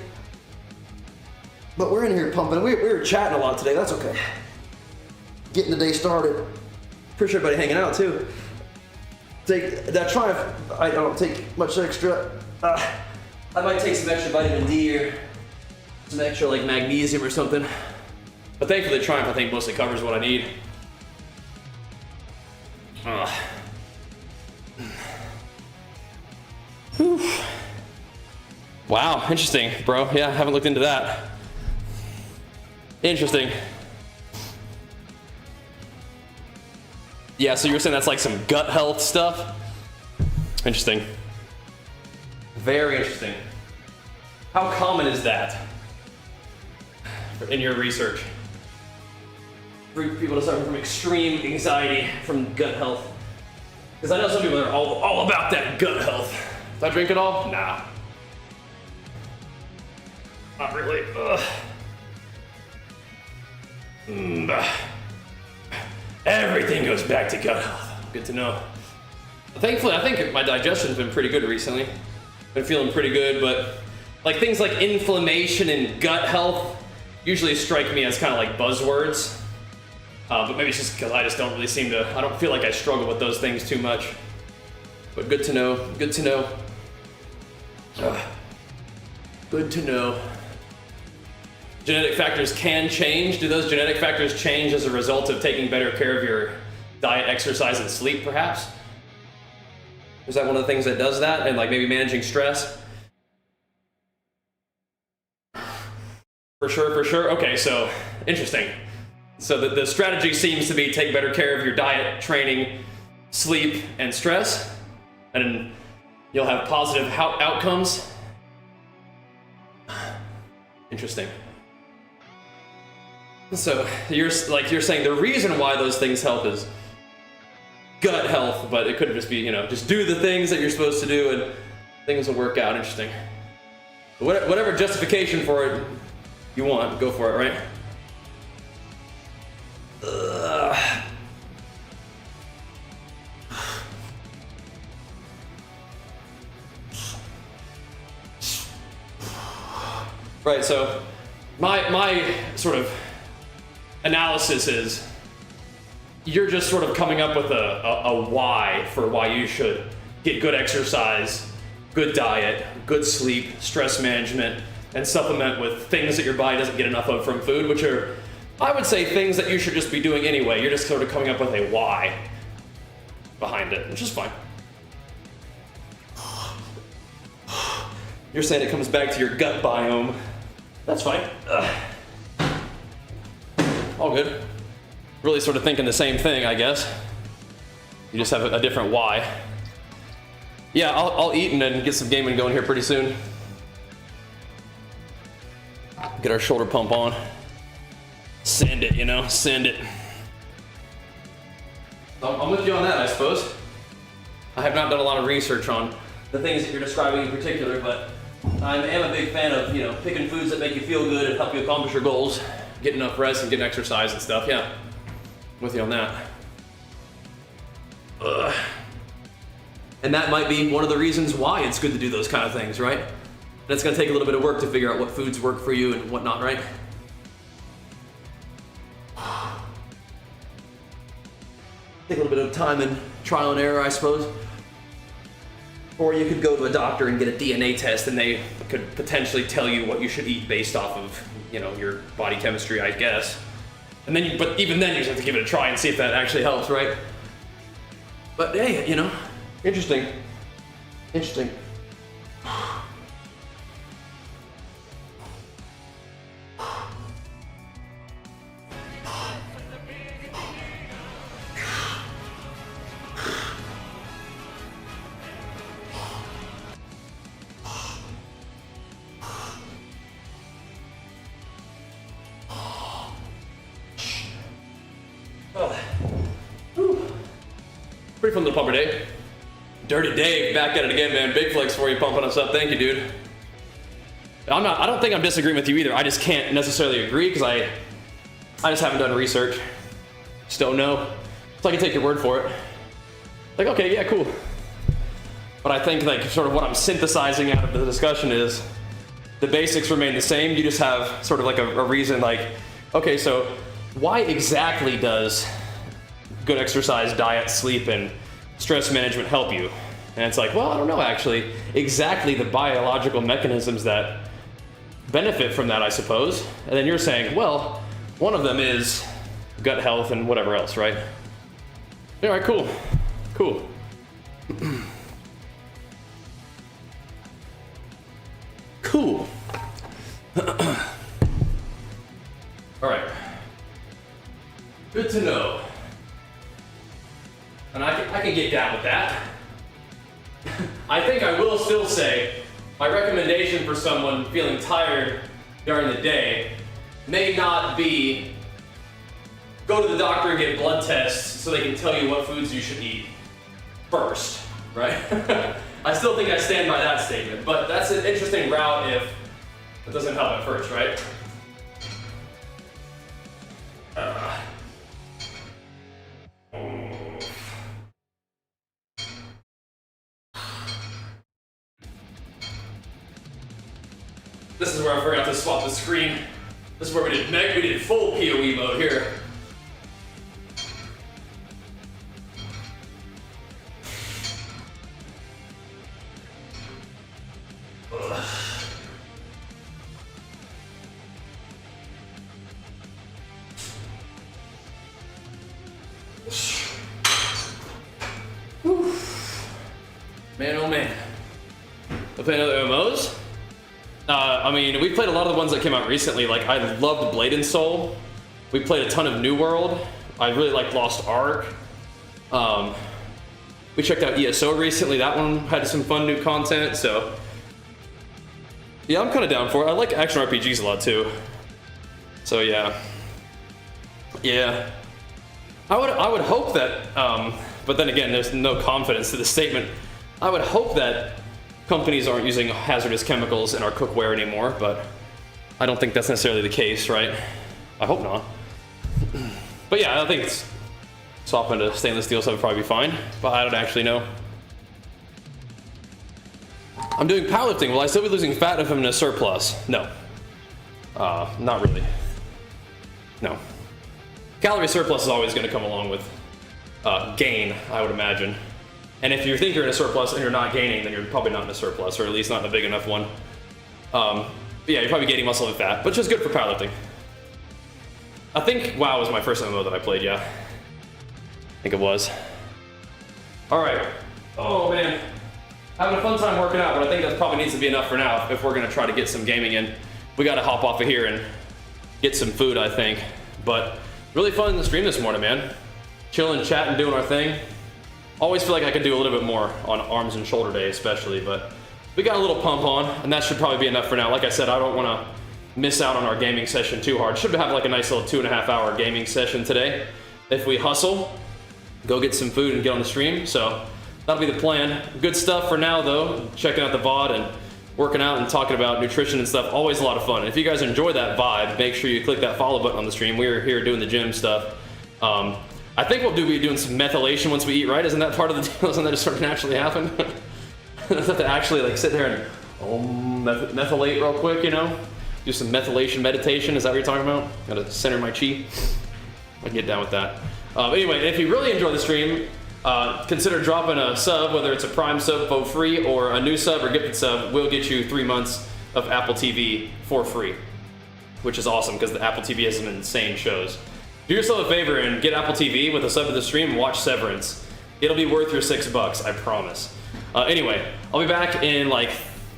But we're in here pumping. We were chatting a lot today. That's okay. Getting the day started. Appreciate everybody hanging out too. Take that Triumph. I don't take much extra. I might take some extra vitamin D or some extra like magnesium or something. But thankfully, the Triumph I think mostly covers what I need. Whew. Wow, interesting, bro. Yeah, I haven't looked into that. Interesting. Yeah, so you're saying that's like some gut health stuff? Interesting. Very interesting. How common is that in your research? For people to suffer from extreme anxiety from gut health? Because I know some people are all about that gut health. Do I drink it all? Nah. Not really. Everything goes back to gut health. Good to know. Thankfully, I think my digestion's been pretty good recently. Been feeling pretty good, but like things like inflammation and gut health usually strike me as kind of like buzzwords. But maybe it's just because I just don't really I don't feel like I struggle with those things too much. But good to know, good to know. Good to know. Genetic factors can change. Do those genetic factors change as a result of taking better care of your diet, exercise, and sleep, perhaps? Is that one of the things that does that? And like maybe managing stress? For sure, for sure. Okay, so interesting. So the strategy seems to be take better care of your diet, training, sleep, and stress, and you'll have positive outcomes. Interesting. So you're saying the reason why those things help is gut health, but it could just be, just do the things that you're supposed to do and things will work out. Interesting. Whatever justification for it you want, go for it, right? Right, so my sort of analysis is you're just sort of coming up with a why for why you should get good exercise, good diet, good sleep, stress management, and supplement with things that your body doesn't get enough of from food, which are, I would say, things that you should just be doing anyway. You're just sort of coming up with a why behind it, which is fine. You're saying it comes back to your gut biome. That's fine. All good. Really sort of thinking the same thing, I guess. You just have a different why. Yeah, I'll eat and then get some gaming going here pretty soon. Get our shoulder pump on. Send it, send it. I'm with you on that, I suppose. I have not done a lot of research on the things that you're describing in particular, but I am a big fan of, picking foods that make you feel good and help you accomplish your goals, get enough rest and getting exercise and stuff. Yeah, I'm with you on that. And that might be one of the reasons why it's good to do those kind of things, right? And it's gonna take a little bit of work to figure out what foods work for you and whatnot, right? Take a little bit of time and trial and error, I suppose. Or you could go to a doctor and get a DNA test and they could potentially tell you what you should eat based off of, your body chemistry, I guess. And then but even then you just have to give it a try and see if that actually helps, right? But hey, interesting. Interesting. Pretty fun little pumper day. Dirty Dave, back at it again, man. Big flex for you, pumping us up. Thank you, dude. I don't think I'm disagreeing with you either. I just can't necessarily agree because I just haven't done research. Just don't know. So I can take your word for it. Like, okay, yeah, cool. But I think like sort of what I'm synthesizing out of the discussion is the basics remain the same. You just have sort of like a reason like, okay, so why exactly does good exercise, diet, sleep, and stress management help you? And it's like, well, I don't know actually exactly the biological mechanisms that benefit from that, I suppose. And then you're saying, well, one of them is gut health and whatever else, right? All right, cool. Cool. Cool. All right. Good to know. And I can get down with that. I think I will still say my recommendation for someone feeling tired during the day may not be go to the doctor and get blood tests so they can tell you what foods you should eat first, right? I still think I stand by that statement, but that's an interesting route if it doesn't help at first, right? This is where I forgot to swap the screen. This is where we did full PoE mode here. Man, oh man. I'll play another MMOs. I mean, we played a lot of the ones that came out recently. Like, I loved Blade and Soul. We played a ton of New World. I really liked Lost Ark. We checked out ESO recently. That one had some fun new content, so. Yeah, I'm kind of down for it. I like action RPGs a lot, too. So, yeah. Yeah. I would hope that, but then again, there's no confidence to the statement. I would hope that companies aren't using hazardous chemicals in our cookware anymore, but I don't think that's necessarily the case, right? I hope not. But yeah, I think it's softened to stainless steel, so it'd probably be fine, but I don't actually know. I'm doing powerlifting. Will I still be losing fat if I'm in a surplus? No. Not really. No. Calorie surplus is always going to come along with gain, I would imagine. And if you think you're in a surplus and you're not gaining, then you're probably not in a surplus, or at least not in a big enough one. But yeah, you're probably gaining muscle and fat, which is good for powerlifting. I think WoW was my first MMO that I played, yeah. I think it was. All right. Oh man. Having a fun time working out, but I think that probably needs to be enough for now if we're gonna try to get some gaming in. We gotta hop off of here and get some food, I think. But really fun in the stream this morning, man. Chilling, chatting, doing our thing. Always feel like I could do a little bit more on arms and shoulder day especially, but we got a little pump on, and that should probably be enough for now. Like I said, I don't want to miss out on our gaming session too hard. Should have like a nice little 2.5 hour gaming session today. If we hustle, go get some food and get on the stream, so that'll be the plan. Good stuff for now though, checking out the VoD and working out and talking about nutrition and stuff, always a lot of fun. If you guys enjoy that vibe, make sure you click that follow button on the stream. We're here doing the gym stuff. I think we'll be doing some methylation once we eat, right? Isn't that part of the deal? Doesn't that just sort of naturally happen? Doesn't have to actually like sit there and methylate real quick, you know? Do some methylation meditation, is that what you're talking about? Gotta center my chi. I can get down with that. Anyway, if you really enjoy the stream, consider dropping a sub, whether it's a Prime sub for free or a new sub or gifted sub. We'll get you 3 months of Apple TV for free, which is awesome because the Apple TV has some insane shows. Do yourself a favor and get Apple TV with a sub to the stream and watch Severance. It'll be worth your $6, I promise. Anyway, I'll be back in like,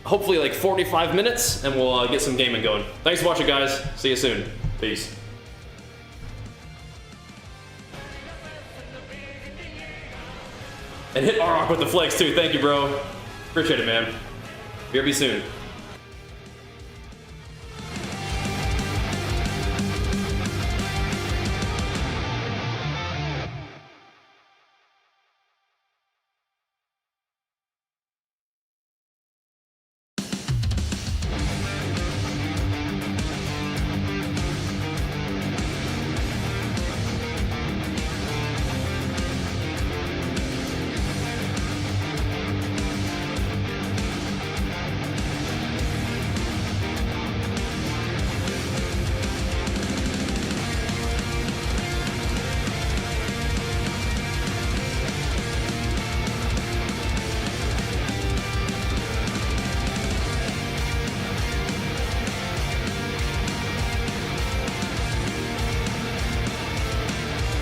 hopefully like 45 minutes and we'll get some gaming going. Thanks for watching, guys. See you soon. Peace. And hit Arok with the flex too. Thank you, bro. Appreciate it, man. BRB soon.